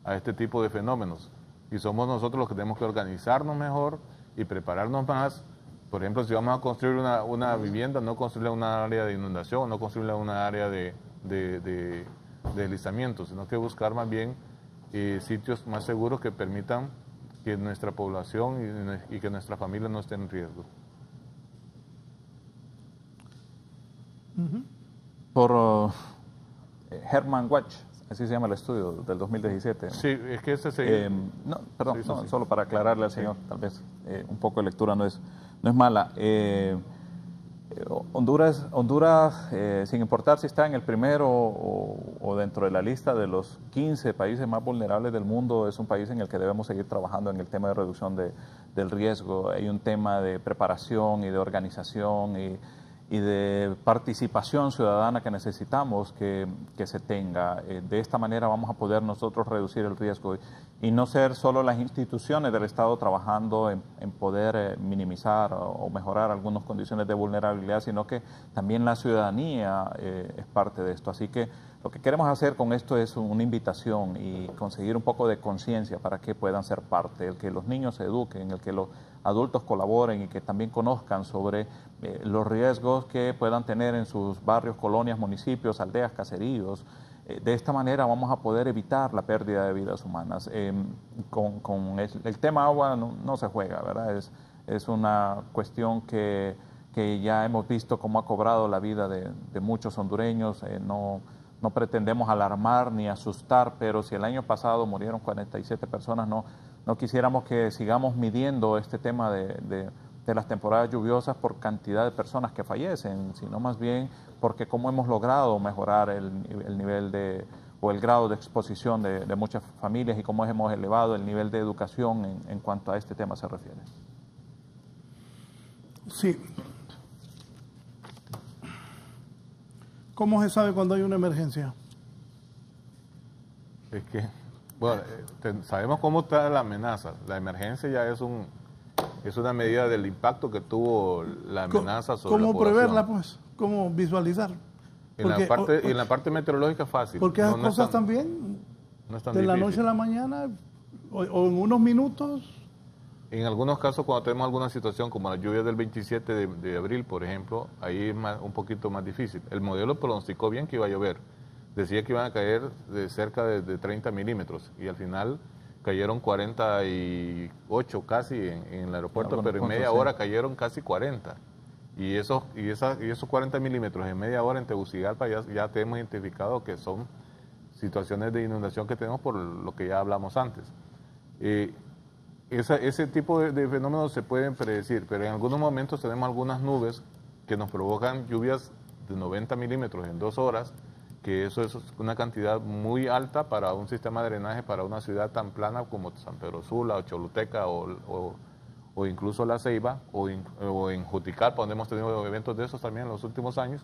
a este tipo de fenómenos y somos nosotros los que tenemos que organizarnos mejor y prepararnos más. Por ejemplo, si vamos a construir una vivienda, no construirla en una área de inundación, no construirla en una área de deslizamiento, sino que buscar más bien sitios más seguros que permitan que nuestra población y que nuestra familia no esté en riesgo. Por Herman Watch, así se llama el estudio del 2017. Sí, es que ese se... no, perdón, sí, no, sí. Solo para aclararle al señor, tal vez un poco de lectura no es mala. Honduras, sin importar si está en el primero o dentro de la lista de los 15 países más vulnerables del mundo, es un país en el que debemos seguir trabajando en el tema de reducción del riesgo. Hay un tema de preparación y de organización y de participación ciudadana que necesitamos que se tenga. De esta manera vamos a poder nosotros reducir el riesgo y no ser solo las instituciones del Estado trabajando en poder minimizar o mejorar algunas condiciones de vulnerabilidad, sino que también la ciudadanía es parte de esto. Así que lo que queremos hacer con esto es una invitación y conseguir un poco de conciencia para que puedan ser parte, el que los niños se eduquen, el que los adultos colaboren y que también conozcan sobre los riesgos que puedan tener en sus barrios, colonias, municipios, aldeas, caseríos. De esta manera vamos a poder evitar la pérdida de vidas humanas. Con el tema agua no se juega, ¿verdad? Es una cuestión que ya hemos visto cómo ha cobrado la vida de muchos hondureños. No pretendemos alarmar ni asustar, pero si el año pasado murieron 47 personas, no quisiéramos que sigamos midiendo este tema de las temporadas lluviosas por cantidad de personas que fallecen, sino más bien porque cómo hemos logrado mejorar el nivel o el grado de exposición de muchas familias y cómo hemos elevado el nivel de educación en cuanto a este tema se refiere. Sí. ¿Cómo se sabe cuando hay una emergencia? Es que, bueno, sabemos cómo está la amenaza. La emergencia ya es una medida del impacto que tuvo la amenaza sobre la población. ¿Cómo preverla, pues? ¿Cómo visualizar? En la parte meteorológica es fácil. Porque esas cosas también, no es tan de la difícil. noche a la mañana, o en unos minutos. En algunos casos, cuando tenemos alguna situación como la lluvia del 27 de abril, por ejemplo, ahí es un poquito más difícil. El modelo pronosticó bien que iba a llover. Decía que iban a caer de cerca de 30 milímetros y al final cayeron 48 casi en el aeropuerto, pero en media hora cayeron casi 40. Y esos 40 milímetros en media hora en Tegucigalpa ya tenemos identificado que son situaciones de inundación que tenemos por lo que ya hablamos antes. Ese tipo de fenómenos se pueden predecir, pero en algunos momentos tenemos algunas nubes que nos provocan lluvias de 90 milímetros en 2 horas, que eso es una cantidad muy alta para un sistema de drenaje para una ciudad tan plana como San Pedro Sula o Choluteca o incluso La Ceiba o en Juticalpa, donde hemos tenido eventos de esos también en los últimos años,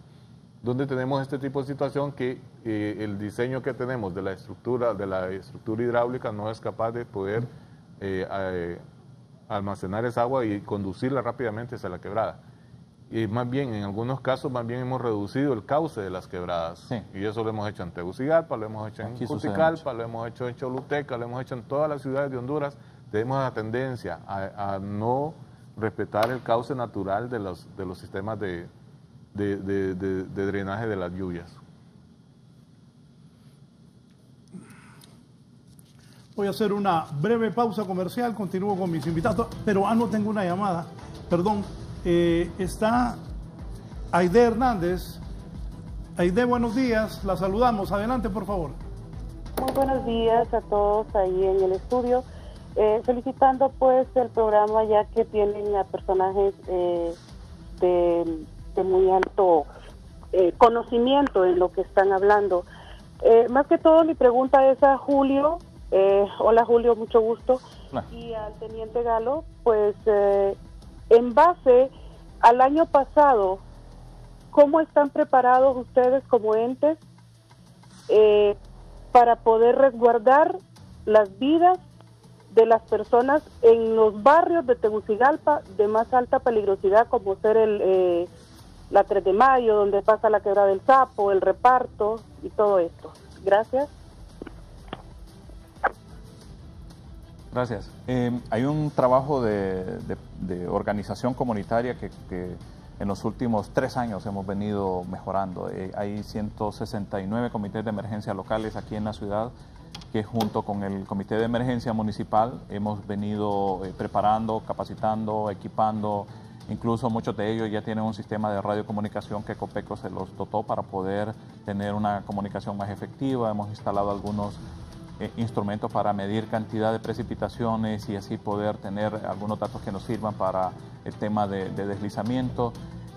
donde tenemos este tipo de situación que el diseño que tenemos de la estructura hidráulica no es capaz de poder almacenar esa agua y conducirla rápidamente hacia la quebrada. Y más bien, en algunos casos, más bien hemos reducido el cauce de las quebradas. Sí. Y eso lo hemos hecho en Tegucigalpa, lo hemos hecho en Juticalpa, lo hemos hecho en Choluteca, lo hemos hecho en todas las ciudades de Honduras. Tenemos la tendencia a no respetar el cauce natural de los sistemas de drenaje de las lluvias. Voy a hacer una breve pausa comercial, continúo con mis invitados, pero no tengo una llamada, perdón. Está Aide Hernández. Aide, buenos días, la saludamos. Adelante, por favor. Muy buenos días a todos ahí en el estudio. Felicitando pues el programa, ya que tienen a personajes de muy alto conocimiento en lo que están hablando. Más que todo mi pregunta es a Julio. Hola Julio, mucho gusto. Y al Teniente Galo, pues en base al año pasado, ¿cómo están preparados ustedes como entes para poder resguardar las vidas de las personas en los barrios de Tegucigalpa de más alta peligrosidad, como ser la 3 de Mayo, donde pasa la Quebrada del Sapo, el Reparto y todo esto? Gracias. Gracias. Hay un trabajo de organización comunitaria que en los últimos 3 años hemos venido mejorando. Hay 169 comités de emergencia locales aquí en la ciudad que junto con el Comité de Emergencia Municipal hemos venido preparando, capacitando, equipando. Incluso muchos de ellos ya tienen un sistema de radiocomunicación que Copeco se los dotó para poder tener una comunicación más efectiva. Hemos instalado algunos instrumentos para medir cantidad de precipitaciones y así poder tener algunos datos que nos sirvan para el tema de deslizamiento.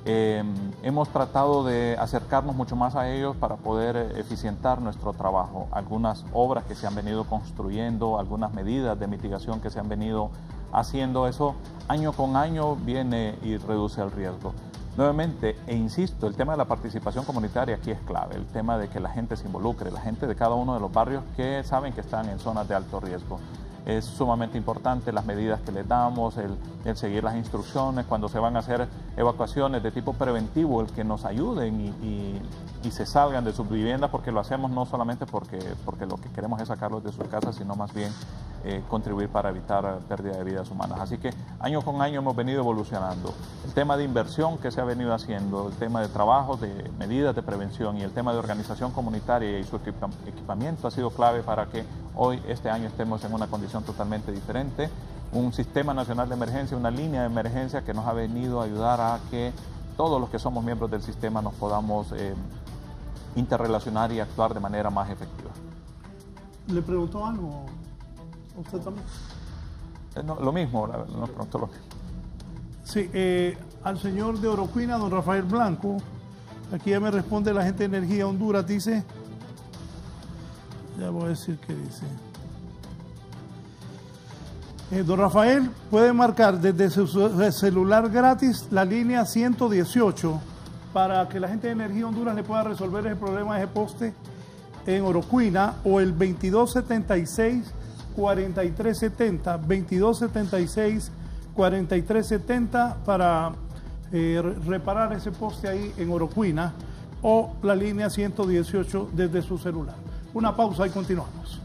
hemos tratado de acercarnos mucho más a ellos para poder eficientar nuestro trabajo. Algunas obras que se han venido construyendo, algunas medidas de mitigación que se han venido haciendo, eso año con año viene y reduce el riesgo. Nuevamente, e insisto, el tema de la participación comunitaria aquí es clave, el tema de que la gente se involucre, la gente de cada uno de los barrios que saben que están en zonas de alto riesgo. Es sumamente importante las medidas que les damos, el seguir las instrucciones, cuando se van a hacer evacuaciones de tipo preventivo, el que nos ayuden y se salgan de sus viviendas, porque lo hacemos no solamente porque lo que queremos es sacarlos de sus casas, sino más bien contribuir para evitar pérdida de vidas humanas. Así que año con año hemos venido evolucionando. El tema de inversión que se ha venido haciendo, el tema de trabajo, de medidas de prevención y el tema de organización comunitaria y su equipamiento ha sido clave para que hoy, este año, estemos en una condición totalmente diferente. Un sistema nacional de emergencia, una línea de emergencia que nos ha venido a ayudar a que todos los que somos miembros del sistema nos podamos interrelacionar y actuar de manera más efectiva. ¿Le preguntó algo a usted también? No, lo mismo, nos preguntó lo mismo. Sí, al señor de Oroquina, don Rafael Blanco, aquí ya me responde la gente de Energía Honduras, dice, ya voy a decir qué dice. Don Rafael puede marcar desde su celular gratis la línea 118 para que la gente de Energía Honduras le pueda resolver el problema de ese poste en Oroquina, o el 2276-4370, 2276-4370 para reparar ese poste ahí en Oroquina, o la línea 118 desde su celular. Una pausa y continuamos.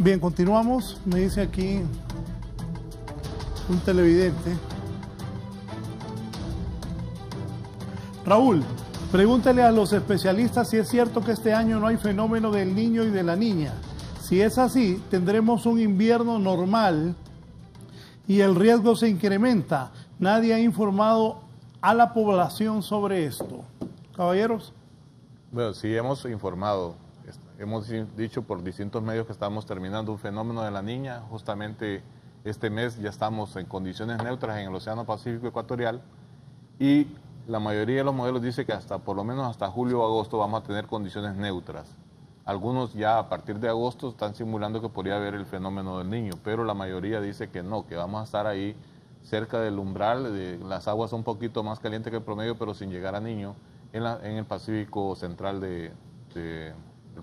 Bien, continuamos. Me dice aquí un televidente. Raúl, pregúntale a los especialistas si es cierto que este año no hay fenómeno del niño y de la niña. Si es así, tendremos un invierno normal y el riesgo se incrementa. Nadie ha informado a la población sobre esto. Caballeros. Bueno, sí hemos informado. Hemos dicho por distintos medios que estamos terminando un fenómeno de la niña. Justamente este mes ya estamos en condiciones neutras en el Océano Pacífico Ecuatorial, y la mayoría de los modelos dice que hasta por lo menos hasta julio o agosto vamos a tener condiciones neutras. Algunos ya a partir de agosto están simulando que podría haber el fenómeno del niño, pero la mayoría dice que no, que vamos a estar ahí cerca del umbral, las aguas son un poquito más calientes que el promedio, pero sin llegar a niño en el Pacífico central del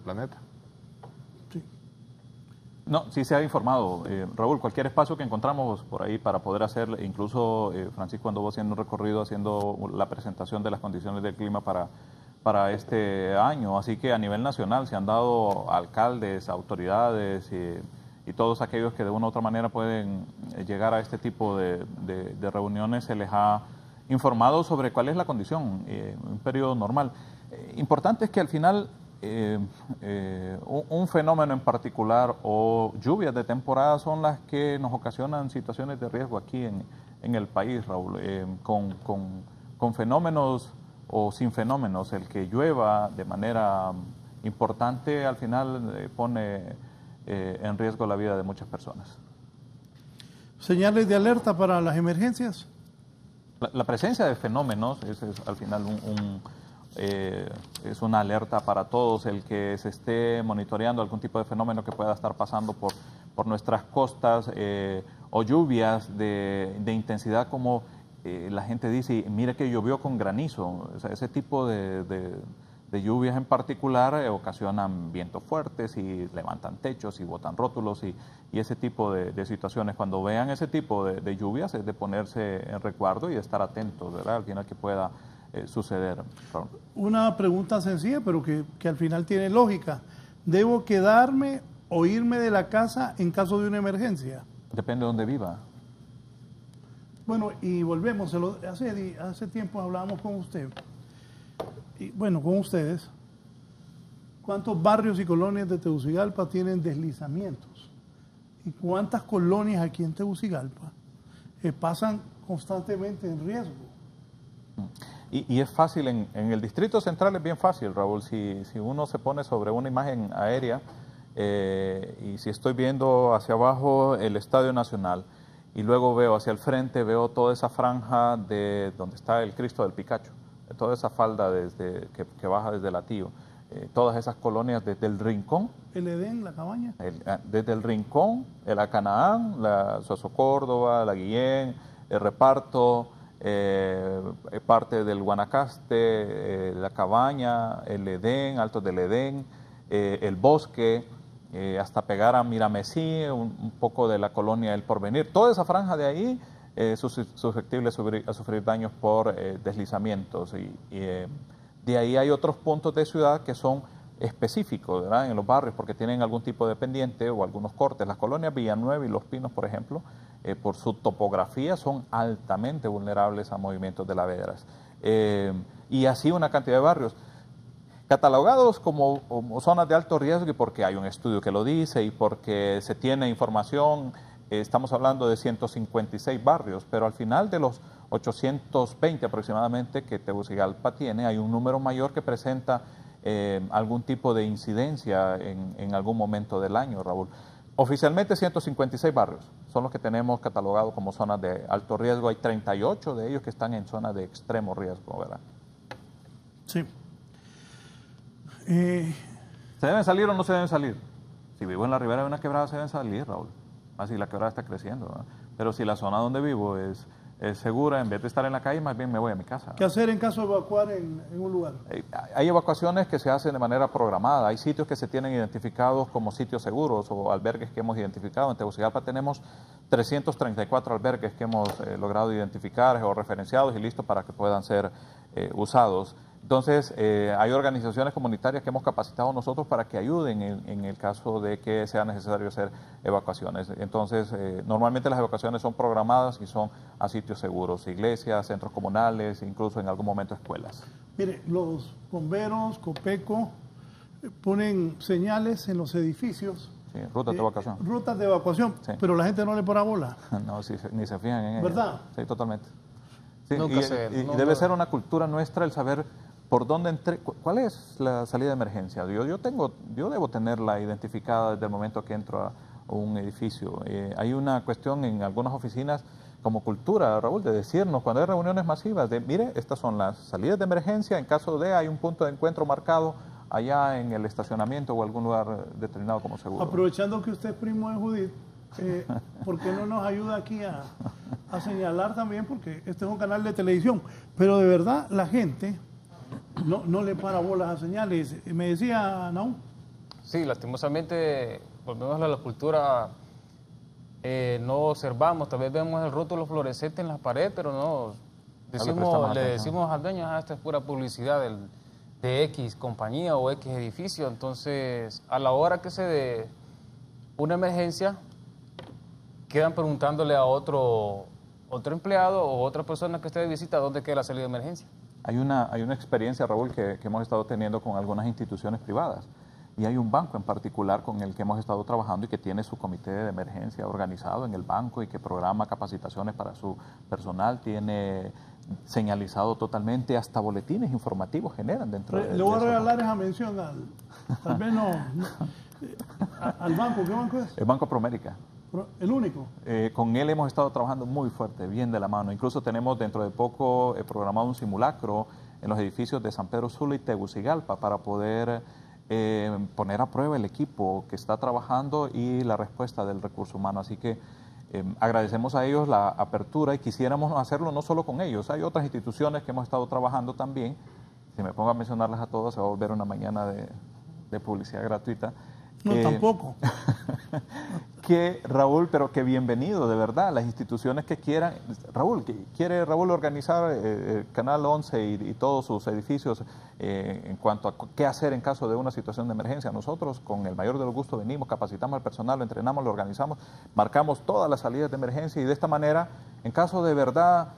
planeta. Sí. No, sí se ha informado, Raúl, cualquier espacio que encontramos por ahí para poder hacer, incluso Francisco anduvo haciendo un recorrido, haciendo la presentación de las condiciones del clima para este año, así que a nivel nacional se han dado alcaldes, autoridades y todos aquellos que de una u otra manera pueden llegar a este tipo de reuniones, se les ha informado sobre cuál es la condición, un periodo normal. Importante es que al final un fenómeno en particular o lluvias de temporada son las que nos ocasionan situaciones de riesgo aquí en el país, Raúl, con fenómenos o sin fenómenos. El que llueva de manera importante al final pone en riesgo la vida de muchas personas. ¿Señales de alerta para las emergencias? La presencia de fenómenos es al final es una alerta para todos. El que se esté monitoreando algún tipo de fenómeno que pueda estar pasando por nuestras costas o lluvias de intensidad como la gente dice, mire que llovió con granizo. O sea, ese tipo de lluvias en particular ocasionan vientos fuertes y levantan techos y botan rótulos y ese tipo de situaciones. Cuando vean ese tipo de lluvias es de ponerse en resguardo y de estar atentos, ¿verdad? Al final que pueda suceder. Una pregunta sencilla, pero que al final tiene lógica. ¿Debo quedarme o irme de la casa en caso de una emergencia? Depende de dónde viva. Bueno, y volvemos. Hace tiempo hablábamos con usted. Y bueno, con ustedes. ¿Cuántos barrios y colonias de Tegucigalpa tienen deslizamientos? ¿Y cuántas colonias aquí en Tegucigalpa pasan constantemente en riesgo? Y es fácil, en el Distrito Central es bien fácil, Raúl, si uno se pone sobre una imagen aérea y si estoy viendo hacia abajo el Estadio Nacional y luego veo hacia el frente, veo toda esa franja de donde está el Cristo del Picacho, toda esa falda que baja desde Latío, todas esas colonias desde el Rincón. El Edén, la cabaña. Desde el Rincón, el Acanaán, la Soso Córdoba, la Guillén, el Reparto, parte del Guanacaste, la Cabaña, el Edén, Altos del Edén, el Bosque, hasta pegar a Miramesí, un poco de la colonia El Porvenir. Toda esa franja de ahí es susceptible a sufrir daños por deslizamientos. De ahí hay otros puntos de ciudad que son específicos, ¿verdad?, en los barrios, porque tienen algún tipo de pendiente o algunos cortes. Las colonias Villanueva y Los Pinos, por ejemplo, por su topografía son altamente vulnerables a movimientos de laderas. Y así una cantidad de barrios catalogados como zonas de alto riesgo, y porque hay un estudio que lo dice y porque se tiene información. Estamos hablando de 156 barrios, pero al final de los 820 aproximadamente que Tegucigalpa tiene, hay un número mayor que presenta algún tipo de incidencia en algún momento del año, Raúl. Oficialmente 156 barrios son los que tenemos catalogados como zonas de alto riesgo. Hay 38 de ellos que están en zonas de extremo riesgo, ¿verdad? Sí. ¿Se deben salir o no se deben salir? Si vivo en la ribera de una quebrada, se deben salir, Raúl. Así la quebrada está creciendo, ¿verdad? Pero si la zona donde vivo es segura, en vez de estar en la calle, más bien me voy a mi casa. ¿Qué hacer en caso de evacuar en un lugar? Hay evacuaciones que se hacen de manera programada. Hay sitios que se tienen identificados como sitios seguros o albergues que hemos identificado. En Tegucigalpa tenemos 334 albergues que hemos logrado identificar o referenciados y listos para que puedan ser usados. Entonces, hay organizaciones comunitarias que hemos capacitado nosotros para que ayuden en el caso de que sea necesario hacer evacuaciones. Entonces, normalmente las evacuaciones son programadas y son a sitios seguros, iglesias, centros comunales, incluso en algún momento escuelas. Mire, los bomberos, Copeco, ponen señales en los edificios. Sí, rutas de evacuación. Rutas de evacuación, sí. Pero la gente no le pone bola. No, sí, ni se fijan en ello. ¿Verdad? Sí, totalmente. Sí, Nunca y debe ser una cultura nuestra el saber por dónde entré, cuál es la salida de emergencia. Yo debo tenerla identificada desde el momento que entro a un edificio. Hay una cuestión en algunas oficinas como cultura, Raúl, de decirnos cuando hay reuniones masivas, de mire, estas son las salidas de emergencia, en caso de hay un punto de encuentro marcado allá en el estacionamiento o algún lugar determinado como seguro. Aprovechando que usted es primo de Judith, ¿por qué no nos ayuda aquí a señalar también? Porque este es un canal de televisión, pero de verdad la gente no le para bolas a señales. Me decía, ¿no? Sí, lastimosamente, volvemos a la cultura, no observamos, tal vez vemos el rótulo fluorescente en la pared, pero no, le decimos al dueño, esta es pura publicidad de X compañía o X edificio. Entonces, a la hora que se dé una emergencia, quedan preguntándole a otro empleado o otra persona que esté de visita dónde queda la salida de emergencia. Hay una experiencia, Raúl, que hemos estado teniendo con algunas instituciones privadas. Y hay un banco en particular con el que hemos estado trabajando y que tiene su comité de emergencia organizado en el banco y que programa capacitaciones para su personal. Tiene señalizado totalmente, hasta boletines informativos generan dentro de... Le voy a regalar esa mención tal vez al banco. ¿Qué banco es? El Banco Promérica. ¿El único? Con él hemos estado trabajando muy fuerte, bien de la mano. Incluso tenemos dentro de poco programado un simulacro en los edificios de San Pedro Sula y Tegucigalpa para poder poner a prueba el equipo que está trabajando y la respuesta del recurso humano. Así que agradecemos a ellos la apertura y quisiéramos hacerlo no solo con ellos. Hay otras instituciones que hemos estado trabajando también. Si me pongo a mencionarlas a todas, se va a volver una mañana de publicidad gratuita. No, tampoco. Raúl, pero que bienvenido, de verdad, las instituciones que quieran. Raúl, quiere Raúl organizar Canal 11 y todos sus edificios en cuanto a qué hacer en caso de una situación de emergencia. Nosotros, con el mayor de los gustos, venimos, capacitamos al personal, lo entrenamos, lo organizamos, marcamos todas las salidas de emergencia y de esta manera, en caso de verdad,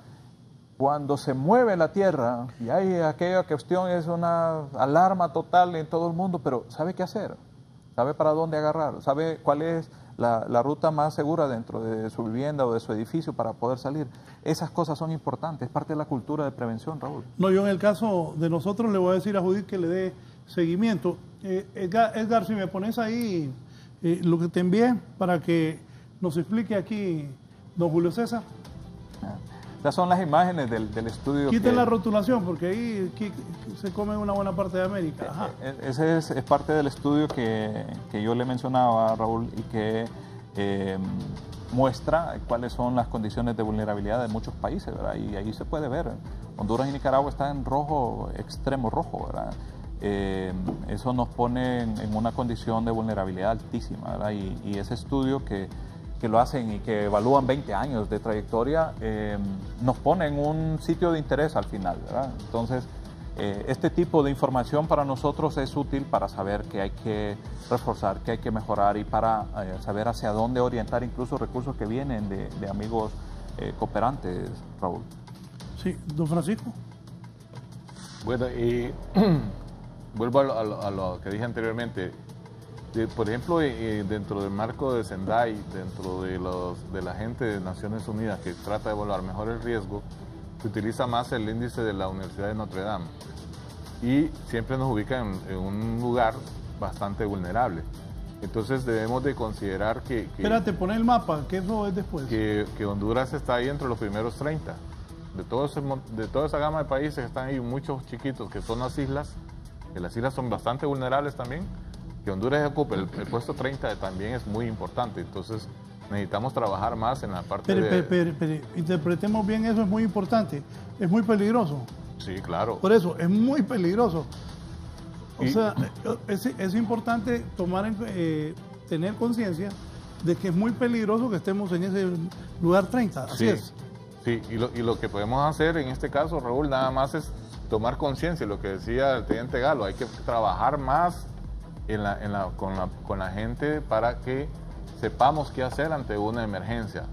cuando se mueve la tierra y hay aquella cuestión, es una alarma total en todo el mundo, pero ¿sabe qué hacer? sabe para dónde agarrar, sabe cuál es la ruta más segura dentro de su vivienda o de su edificio para poder salir. Esas cosas son importantes, es parte de la cultura de prevención, Raúl. No, yo en el caso de nosotros le voy a decir a Judith que le dé seguimiento. Edgar, si me pones ahí lo que te envié para que nos explique aquí don Julio César. Estas son las imágenes del estudio. Quiten la rotulación porque ahí se come una buena parte de América. Ajá. Ese es parte del estudio que yo le mencionaba, Raúl, y que muestra cuáles son las condiciones de vulnerabilidad de muchos países, ¿verdad? Y ahí se puede ver. Honduras y Nicaragua están en rojo, extremo rojo, ¿verdad? Eso nos pone en una condición de vulnerabilidad altísima, ¿verdad? Y ese estudio que lo hacen y que evalúan 20 años de trayectoria, nos pone en un sitio de interés al final, ¿verdad? Entonces, este tipo de información para nosotros es útil para saber que hay que reforzar, que hay que mejorar y para saber hacia dónde orientar incluso recursos que vienen de amigos cooperantes, Raúl. Sí, don Francisco. Bueno, vuelvo a lo que dije anteriormente. Por ejemplo, dentro del marco de Sendai, dentro de la gente de Naciones Unidas que trata de evaluar mejor el riesgo, se utiliza más el índice de la Universidad de Notre Dame y siempre nos ubica en un lugar bastante vulnerable. Entonces debemos de considerar que Espérate, pon el mapa, que eso es después. Que Honduras está ahí entre los primeros 30. De toda esa gama de países que están ahí, muchos chiquitos que son las islas, que las islas son bastante vulnerables también. Que Honduras ocupe el puesto 30 también es muy importante, entonces necesitamos trabajar más en la parte interpretemos bien eso, es muy importante, es muy peligroso. Sí, claro. Por eso, es muy peligroso. O sea, es importante tener conciencia de que es muy peligroso que estemos en ese lugar 30, así es. Sí, y lo que podemos hacer en este caso, Raúl, nada más es tomar conciencia, lo que decía el teniente Galo, hay que trabajar más con la gente para que sepamos qué hacer ante una emergencia.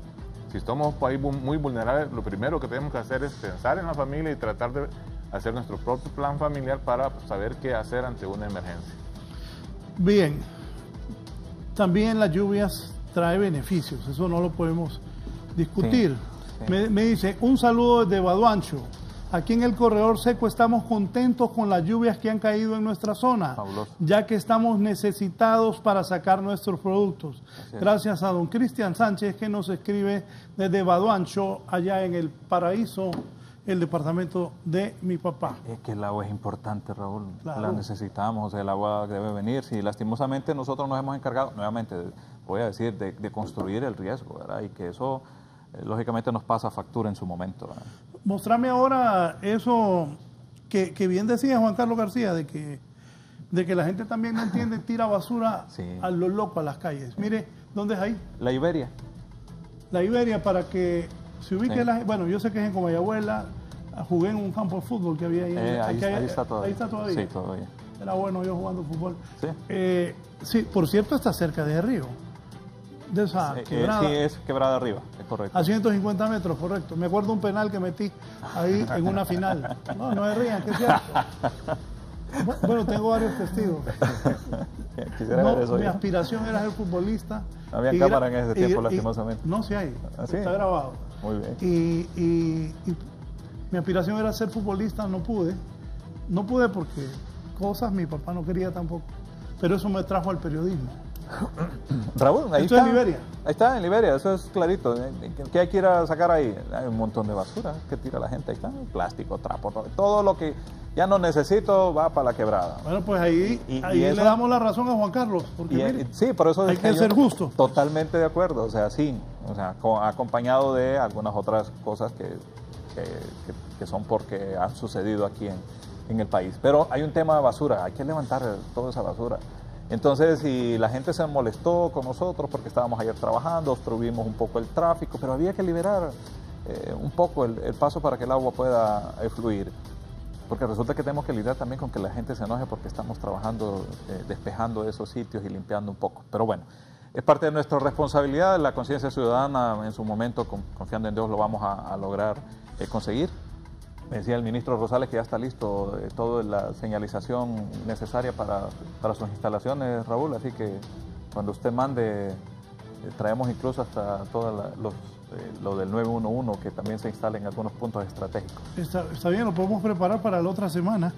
Si estamos un país muy vulnerable, lo primero que tenemos que hacer es pensar en la familia y tratar de hacer nuestro propio plan familiar para saber qué hacer ante una emergencia. Bien, también las lluvias trae beneficios, eso no lo podemos discutir. Sí. Me dice, un saludo desde Baduancho. Aquí en el Corredor Seco estamos contentos con las lluvias que han caído en nuestra zona, fabuloso, ya que estamos necesitados para sacar nuestros productos. Gracias a don Cristian Sánchez, que nos escribe desde Baduancho, allá en el Paraíso, el departamento de mi papá. Es que el agua es importante, Raúl. Claro. La necesitamos, el agua debe venir. Sí, lastimosamente nosotros nos hemos encargado, nuevamente, voy a decir, de construir el riesgo, ¿verdad? Y que eso lógicamente nos pasa factura en su momento, ¿verdad? Mostrame ahora eso que bien decía Juan Carlos García, de que la gente también no entiende, tira basura a lo loco a las calles. Mire, ¿dónde es ahí? La Iberia. La Iberia, para que se ubique la gente. Bueno, yo sé que es en Comayagüela, jugué en un campo de fútbol que había ahí. Ahí está todavía. Ahí está todavía. Sí, todavía. Era bueno yo jugando fútbol. Sí. Sí, por cierto, está cerca de Río. De esa quebrada. Sí, es quebrada arriba, es correcto. A 150 metros, correcto. Me acuerdo un penal que metí ahí en una final. No me rían, que es cierto. Bueno, tengo varios testigos. Quisiera ver eso. Mi aspiración era ser futbolista. No había cámara en ese tiempo, lastimosamente. No, sí hay. ¿Sí? Está grabado. Muy bien. Y mi aspiración era ser futbolista, no pude. No pude porque mi papá no quería tampoco. Pero eso me trajo al periodismo. Raúl, ahí ¿Esto está. Es Liberia? Ahí está, en Liberia, eso es clarito. ¿Qué hay que ir a sacar ahí? Hay un montón de basura que tira la gente. Ahí está, plástico, trapo, todo lo que ya no necesito va para la quebrada. Bueno, pues ahí le damos la razón a Juan Carlos. Porque mire, sí, por eso hay que ser justo. Totalmente de acuerdo, o sea, sí. O sea, acompañado de algunas otras cosas que son porque han sucedido aquí en el país. Pero hay un tema de basura, hay que levantar toda esa basura. Entonces, si la gente se molestó con nosotros porque estábamos ayer trabajando, obstruimos un poco el tráfico, pero había que liberar un poco el paso para que el agua pueda fluir. Porque resulta que tenemos que lidiar también con que la gente se enoje porque estamos trabajando, despejando esos sitios y limpiando un poco. Pero bueno, es parte de nuestra responsabilidad, la conciencia ciudadana en su momento, confiando en Dios, lo vamos a lograr conseguir. Me decía el ministro Rosales que ya está listo toda la señalización necesaria para sus instalaciones, Raúl, así que cuando usted mande, traemos incluso hasta todo lo del 911 que también se instala en algunos puntos estratégicos. Está bien, lo podemos preparar para la otra semana.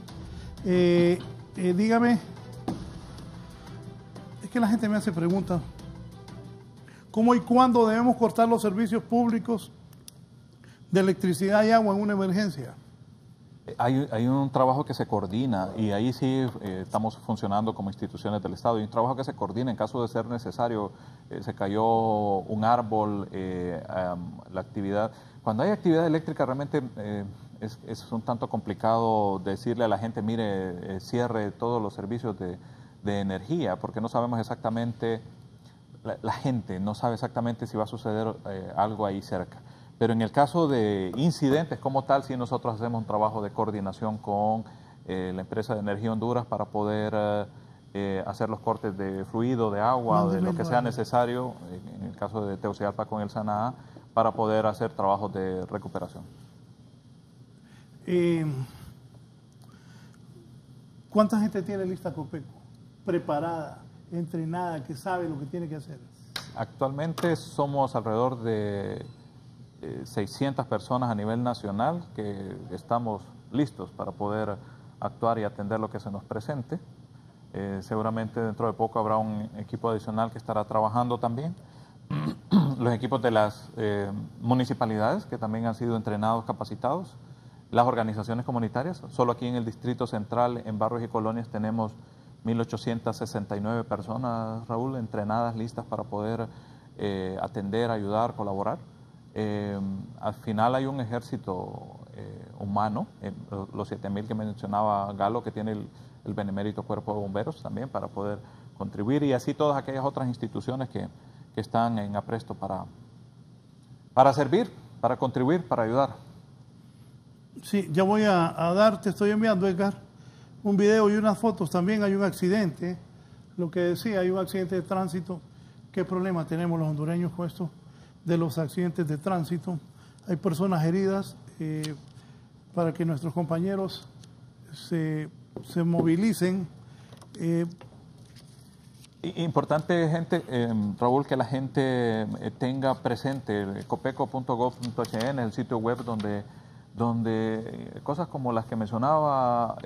Dígame, es que la gente me hace preguntas, ¿cómo y cuándo debemos cortar los servicios públicos de electricidad y agua en una emergencia? Hay un trabajo que se coordina y ahí sí estamos funcionando como instituciones del Estado. Hay un trabajo que se coordina en caso de ser necesario. Se cayó un árbol, la actividad. Cuando hay actividad eléctrica realmente es un tanto complicado decirle a la gente, mire, cierre todos los servicios de energía, porque no sabemos exactamente, la gente no sabe exactamente si va a suceder algo ahí cerca. Pero en el caso de incidentes como tal, sí nosotros hacemos un trabajo de coordinación con la empresa de Energía Honduras para poder hacer los cortes de fluido, de agua, de lo que sea necesario, en el caso de Tegucigalpa con el SANAA, para poder hacer trabajos de recuperación. ¿Cuánta gente tiene lista Copeco? Preparada, entrenada, que sabe lo que tiene que hacer. Actualmente somos alrededor de 600 personas a nivel nacional que estamos listos para poder actuar y atender lo que se nos presente. Seguramente dentro de poco habrá un equipo adicional que estará trabajando también. Los equipos de las municipalidades que también han sido entrenados, capacitados. Las organizaciones comunitarias. Solo aquí en el Distrito Central, en barrios y colonias, tenemos 1.869 personas, Raúl, entrenadas, listas para poder atender, ayudar, colaborar. Al final hay un ejército humano, los 7.000 que mencionaba Galo, que tiene el benemérito Cuerpo de Bomberos también para poder contribuir, y así todas aquellas otras instituciones que están en apresto para servir, para contribuir, para ayudar. Sí, ya voy a dar, te estoy enviando, Edgar, un video y unas fotos. También hay un accidente, lo que decía, hay un accidente de tránsito. ¿Qué problema tenemos los hondureños con esto de los accidentes de tránsito? Hay personas heridas, para que nuestros compañeros se movilicen. Importante, gente, Raúl, que la gente tenga presente copeco.gov.hn, el sitio web donde cosas como las que mencionaba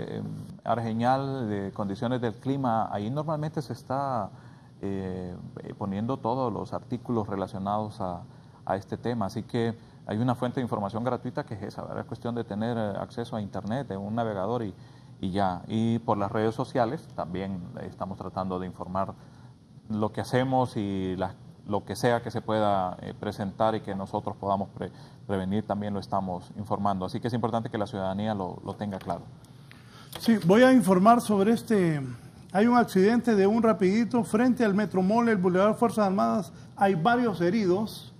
Argeñal, de condiciones del clima, ahí normalmente se está poniendo todos los artículos relacionados a este tema. Así que hay una fuente de información gratuita que es esa, ¿verdad? Es cuestión de tener acceso a internet, de un navegador y ya. Y por las redes sociales también estamos tratando de informar lo que hacemos y lo que sea que se pueda presentar y que nosotros podamos prevenir, también lo estamos informando. Así que es importante que la ciudadanía lo tenga claro. Sí, voy a informar sobre hay un accidente de un rapidito frente al Metromall, el Boulevard Fuerzas Armadas. Hay varios heridos.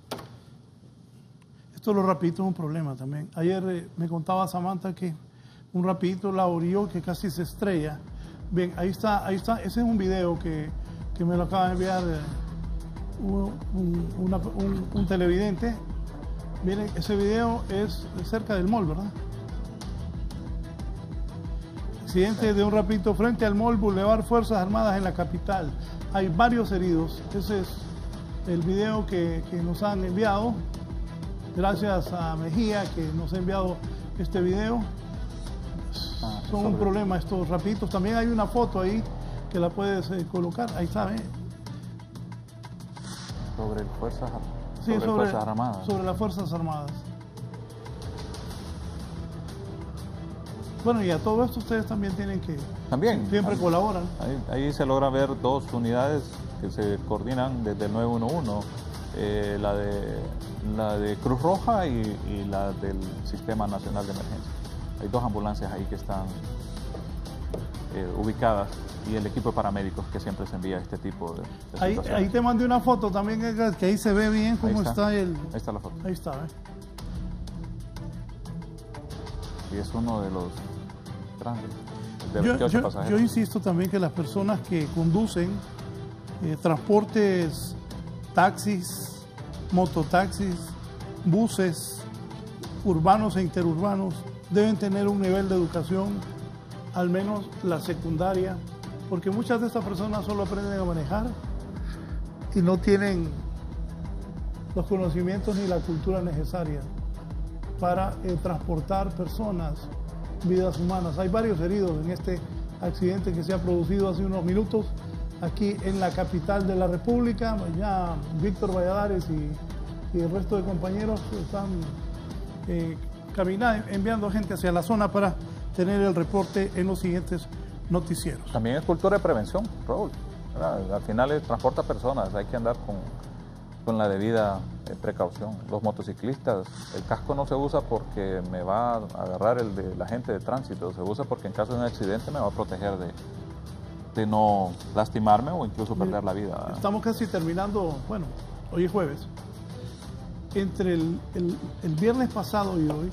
Esto de los rapiditos es un problema también. Ayer me contaba Samantha que un rapidito la orilló, que casi se estrella. Bien, ahí está. Ese es un video que me lo acaba de enviar un televidente. Miren, ese video es cerca del mall, ¿verdad? Accidente de un rapidito frente al mall Boulevard Fuerzas Armadas en la capital. Hay varios heridos. Ese es el video que nos han enviado. Gracias a Mejía, que nos ha enviado este video. Son un problema estos rapiditos. También hay una foto ahí que la puedes colocar. Ahí está, ¿eh? Sobre Fuerzas Armadas. Sobre las Fuerzas Armadas. Bueno, y a todo esto ustedes también tienen que... También. Siempre colaboran. Ahí se logra ver dos unidades que se coordinan desde el 911, la de Cruz Roja y la del Sistema Nacional de Emergencia. Hay dos ambulancias ahí que están ubicadas y el equipo de paramédicos que siempre se envía este tipo de situaciones. Ahí te mandé una foto también, Edgar, que ahí se ve bien cómo está el... Ahí está la foto. Ahí está, Y es uno de los Yo insisto también que las personas que conducen transportes, taxis, mototaxis, buses, urbanos e interurbanos, deben tener un nivel de educación, al menos la secundaria, porque muchas de estas personas solo aprenden a manejar y no tienen los conocimientos ni la cultura necesaria para transportar personas, vidas humanas. Hay varios heridos en este accidente que se ha producido hace unos minutos aquí en la capital de la República. Ya Víctor Valladares y el resto de compañeros están caminando, enviando gente hacia la zona para tener el reporte en los siguientes noticieros. También es cultura de prevención, Raúl. Al final transporta personas, hay que andar con la debida precaución. Los motociclistas, el casco no se usa porque me va a agarrar el de la gente de tránsito, se usa porque en caso de un accidente me va a proteger de no lastimarme o incluso perder la vida. Estamos casi terminando, bueno, hoy es jueves. Entre el viernes pasado y hoy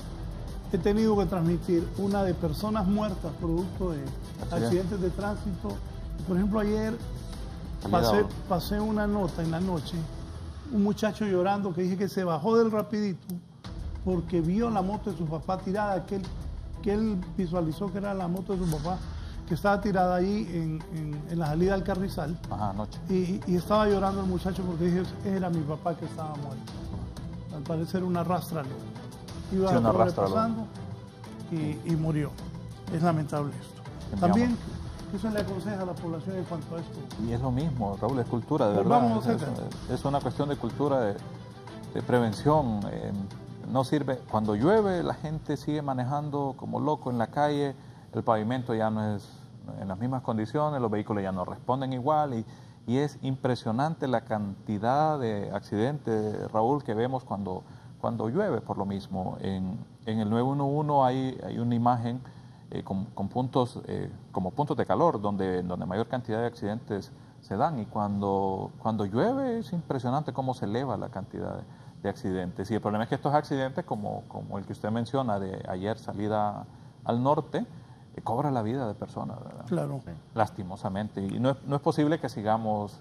he tenido que transmitir una de personas muertas producto de accidentes de tránsito. Por ejemplo, ayer pasé una nota en la noche, un muchacho llorando que dije que se bajó del rapidito porque vio la moto de su papá tirada, que él visualizó que era la moto de su papá, que estaba tirada ahí en la salida del Carrizal. Ajá, anoche. Y estaba llorando el muchacho porque dije, era mi papá que estaba muerto. Al parecer una rastra iba pasando y murió. Es lamentable esto. También, ¿qué se le aconseja a la población en cuanto a esto? Y es lo mismo, Raúl, es cultura, de verdad. Es una cuestión de cultura, de prevención. No sirve. Cuando llueve, la gente sigue manejando como loco en la calle, el pavimento ya no es en las mismas condiciones, los vehículos ya no responden igual y es impresionante la cantidad de accidentes, Raúl, que vemos cuando llueve por lo mismo. En el 911 hay una imagen con puntos, como puntos de calor, donde mayor cantidad de accidentes se dan, y cuando llueve es impresionante cómo se eleva la cantidad de accidentes. Y el problema es que estos accidentes, como el que usted menciona de ayer, salida al norte, cobra la vida de personas, ¿verdad? Claro. Lastimosamente. Y no es posible que sigamos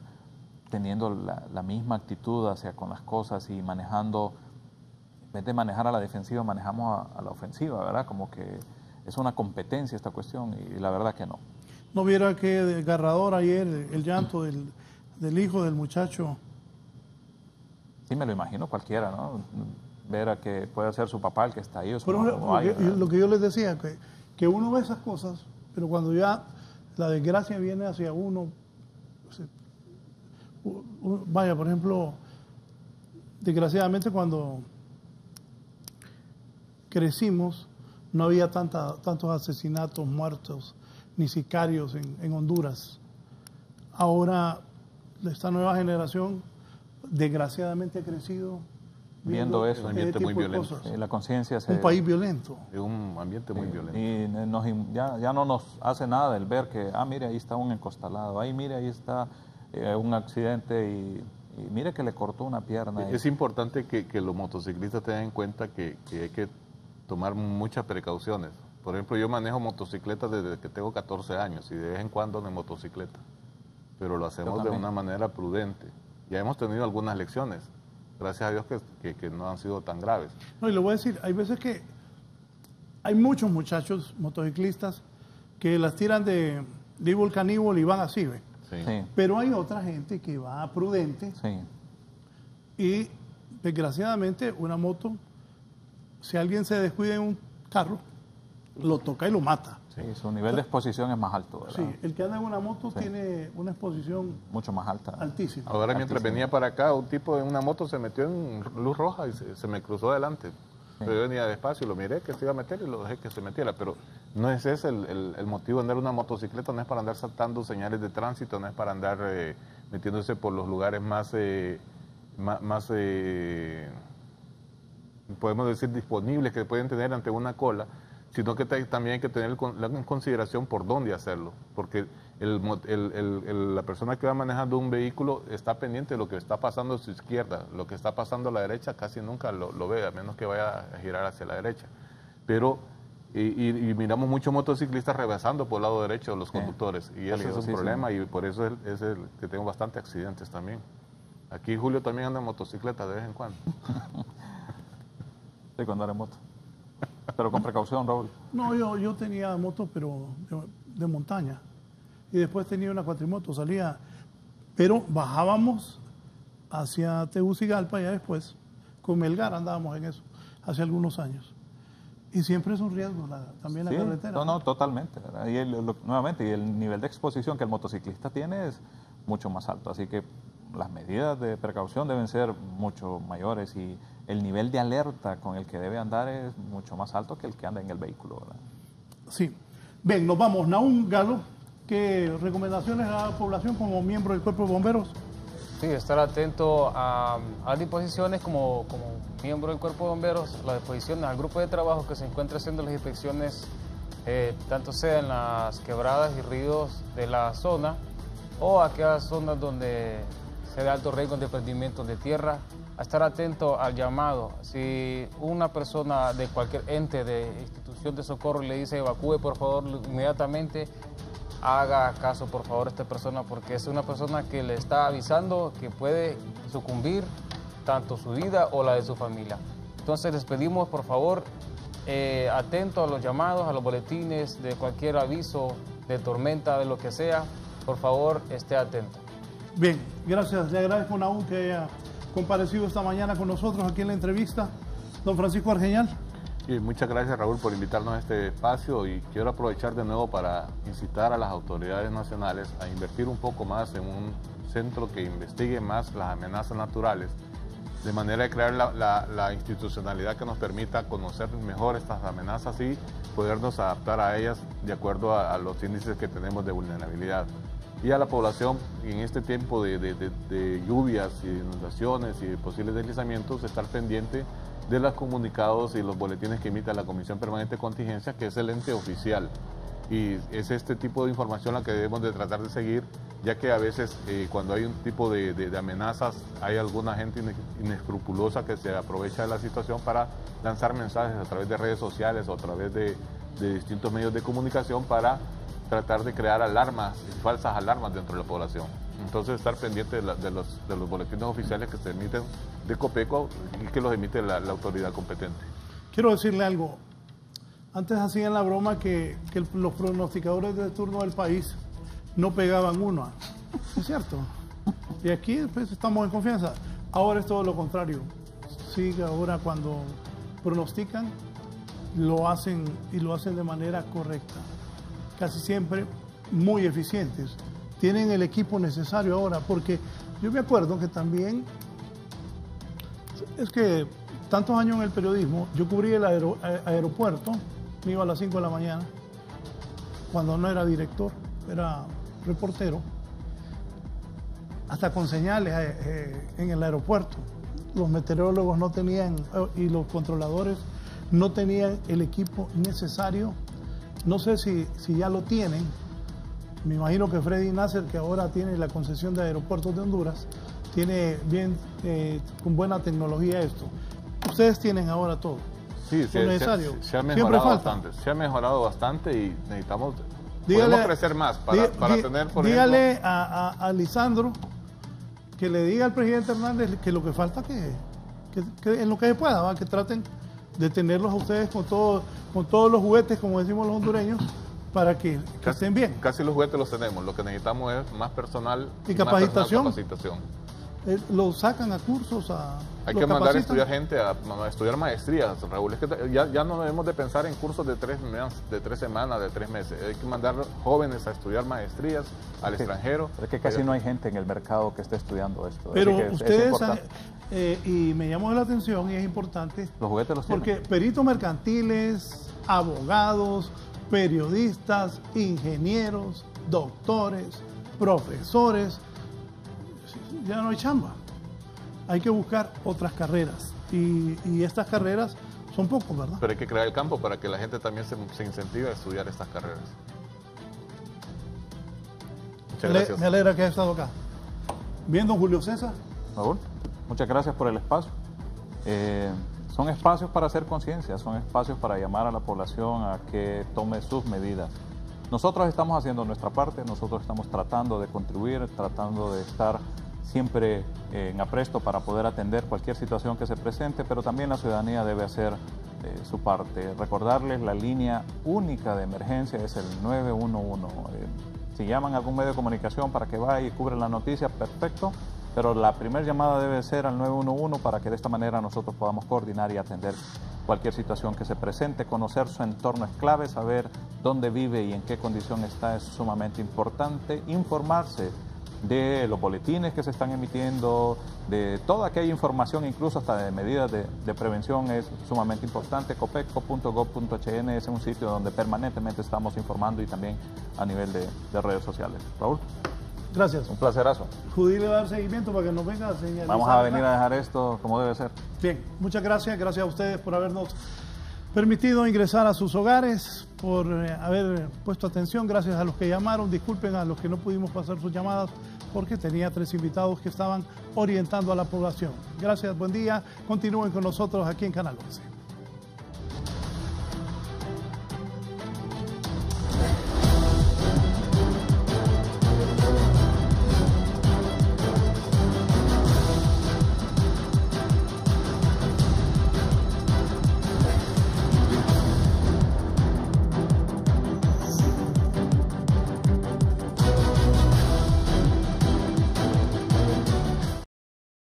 teniendo la misma actitud hacia con las cosas y manejando, en vez de manejar a la defensiva, manejamos a la ofensiva, ¿verdad? Como que es una competencia esta cuestión y la verdad que no. ¿No viera qué desgarrador ayer el llanto del hijo del muchacho? Sí, me lo imagino cualquiera, ¿no? Ver a que puede ser su papá el que está ahí. O Pero lo que yo les decía, que uno ve esas cosas, pero cuando ya la desgracia viene hacia uno, vaya, por ejemplo, desgraciadamente cuando crecimos no había tantos asesinatos, muertos, ni sicarios en Honduras. Ahora esta nueva generación desgraciadamente ha crecido viendo eso, un ambiente muy violento. La conciencia un país violento. Es un ambiente muy violento. Y ya no nos hace nada el ver que, mire, ahí está un encostalado, mire, ahí está un accidente y mire que le cortó una pierna. Es importante que los motociclistas tengan en cuenta que hay que tomar muchas precauciones. Por ejemplo, yo manejo motocicletas desde que tengo 14 años y de vez en cuando en motocicleta, pero lo hacemos de una manera prudente. Ya hemos tenido algunas lecciones, gracias a Dios que no han sido tan graves. No, y le voy a decir, hay veces que hay muchos muchachos motociclistas que las tiran de evil caníbal y van así, ¿ve? Sí. Sí. Pero hay otra gente que va prudente Sí. y desgraciadamente una moto, si alguien se descuida en un carro, lo toca y lo mata. Sí, su nivel de exposición es más alto, ¿verdad? Sí, el que anda en una moto tiene una exposición mucho más alta. altísima. Ahora mientras venía para acá, un tipo en una moto se metió en luz roja y se me cruzó adelante. Pero yo venía despacio y lo miré que se iba a meter y lo dejé que se metiera. Pero no es ese el motivo de andar una motocicleta, no es para andar saltando señales de tránsito, no es para andar metiéndose por los lugares más podemos decir, disponibles que pueden tener ante una cola, sino que también hay que tener en consideración por dónde hacerlo, porque la persona que va manejando un vehículo está pendiente de lo que está pasando a su izquierda, lo que está pasando a la derecha casi nunca lo ve, a menos que vaya a girar hacia la derecha. Pero, y miramos muchos motociclistas rebasando por el lado derecho de los conductores, y ese es un problema, y por eso es el que tengo bastantes accidentes también. Aquí Julio también anda en motocicleta de vez en cuando. Sí, cuando era en moto. Pero con precaución, Raúl. No, yo tenía moto, pero de montaña. Y después tenía una cuatrimoto, salía, pero bajábamos hacia Tegucigalpa y ya después, con Melgar andábamos en eso, hace algunos años. Y siempre es un riesgo también la carretera. No, totalmente. ¿Verdad? Y nuevamente, y el nivel de exposición que el motociclista tiene es mucho más alto. Así que las medidas de precaución deben ser mucho mayores y el nivel de alerta con el que debe andar es mucho más alto que el que anda en el vehículo, ¿verdad? Sí. Bien, nos vamos. Nahum Galo, ¿qué recomendaciones a la población como miembro del Cuerpo de Bomberos? Sí, estar atento a disposiciones como miembro del Cuerpo de Bomberos, las disposiciones al grupo de trabajo que se encuentra haciendo las inspecciones, tanto sea en las quebradas y ríos de la zona o aquellas zonas donde se da alto riesgo de desprendimiento de tierra, a estar atento al llamado. Si una persona de cualquier ente de institución de socorro le dice evacúe por favor inmediatamente, haga caso por favor a esta persona, porque es una persona que le está avisando que puede sucumbir tanto su vida o la de su familia. Entonces les pedimos por favor atento a los llamados, a los boletines de cualquier aviso de tormenta, de lo que sea, por favor esté atento. Bien, gracias. Le agradezco a Nahum que haya comparecido esta mañana con nosotros aquí en la entrevista. Don Francisco Argeñal. Sí, muchas gracias, Raúl, por invitarnos a este espacio y quiero aprovechar de nuevo para incitar a las autoridades nacionales a invertir un poco más en un centro que investigue más las amenazas naturales, de manera de crear la institucionalidad que nos permita conocer mejor estas amenazas y podernos adaptar a ellas de acuerdo a los índices que tenemos de vulnerabilidad. Y a la población, en este tiempo de lluvias y de inundaciones y de posibles deslizamientos, estar pendiente de los comunicados y los boletines que emite la Comisión Permanente de Contingencia, que es el ente oficial. Y es este tipo de información la que debemos de tratar de seguir, ya que a veces cuando hay un tipo de amenazas, hay alguna gente inescrupulosa que se aprovecha de la situación para lanzar mensajes a través de redes sociales o a través de distintos medios de comunicación para tratar de crear alarmas, falsas alarmas dentro de la población. Entonces estar pendiente de los boletines oficiales que se emiten de Copeco y que los emite la autoridad competente. Quiero decirle algo. Antes hacían la broma que los pronosticadores de turno del país no pegaban uno. Es cierto. Y aquí pues, estamos en confianza. Ahora es todo lo contrario. Sí, ahora cuando pronostican, lo hacen y lo hacen de manera correcta. Casi siempre muy eficientes. Tienen el equipo necesario ahora, porque yo me acuerdo que también, es que tantos años en el periodismo, yo cubrí el aeropuerto, me iba a las 5 de la mañana, cuando no era director, era reportero, hasta con señales en el aeropuerto. Los meteorólogos no tenían, y los controladores no tenían el equipo necesario. No sé si ya lo tienen. Me imagino que Freddy Nasser, que ahora tiene la concesión de aeropuertos de Honduras, tiene bien, con buena tecnología esto. Ustedes tienen ahora todo. Sí, se ha mejorado bastante. Se ha mejorado bastante y necesitamos podemos crecer más para tener, por dígale ejemplo, a Lisandro que le diga al presidente Hernández que lo que falta que en lo que se pueda, ¿va? Que traten de tenerlos a ustedes con todos los juguetes, como decimos los hondureños, para que estén bien. Casi los juguetes los tenemos, lo que necesitamos es más personal y capacitación. Capacitación. Los sacan a cursos, hay que mandar a estudiar gente a estudiar maestrías, Raúl. Es que ya no debemos de pensar en cursos de 3 semanas, de 3 meses. Hay que mandar jóvenes a estudiar maestrías al extranjero. Pero es que casi no hay gente en el mercado que esté estudiando esto. Pero ustedes, y me llamó la atención y es importante, los juguetes los porque tienen. Peritos mercantiles, abogados, periodistas, ingenieros, doctores, profesores, ya no hay chamba. Hay que buscar otras carreras y estas carreras son pocos, ¿verdad? Pero hay que crear el campo para que la gente también se incentive a estudiar estas carreras. Muchas gracias. Me alegra que haya estado acá. Bien, don Julio César. Raúl, muchas gracias por el espacio. Son espacios para hacer conciencia, son espacios para llamar a la población a que tome sus medidas. Nosotros estamos haciendo nuestra parte, nosotros estamos tratando de contribuir, tratando de estar siempre en apresto para poder atender cualquier situación que se presente, pero también la ciudadanía debe hacer su parte. Recordarles, la línea única de emergencia es el 911. Si llaman a algún medio de comunicación para que vaya y cubra la noticia, perfecto, pero la primera llamada debe ser al 911 para que de esta manera nosotros podamos coordinar y atender cualquier situación que se presente. Conocer su entorno es clave, saber dónde vive y en qué condición está es sumamente importante. Informarse de los boletines que se están emitiendo, de toda aquella información, incluso hasta de medidas de prevención, es sumamente importante. Copecco.gov.hn es un sitio donde permanentemente estamos informando y también a nivel de redes sociales. Raúl. Gracias. Un placerazo. Judy le va a dar seguimiento para que nos venga a señalizar. Vamos a venir a dejar esto como debe ser. Bien, muchas gracias. Gracias a ustedes por habernos permitido ingresar a sus hogares, por haber puesto atención. Gracias a los que llamaron. Disculpen a los que no pudimos pasar sus llamadas porque tenía 3 invitados que estaban orientando a la población. Gracias, buen día. Continúen con nosotros aquí en Canal 11.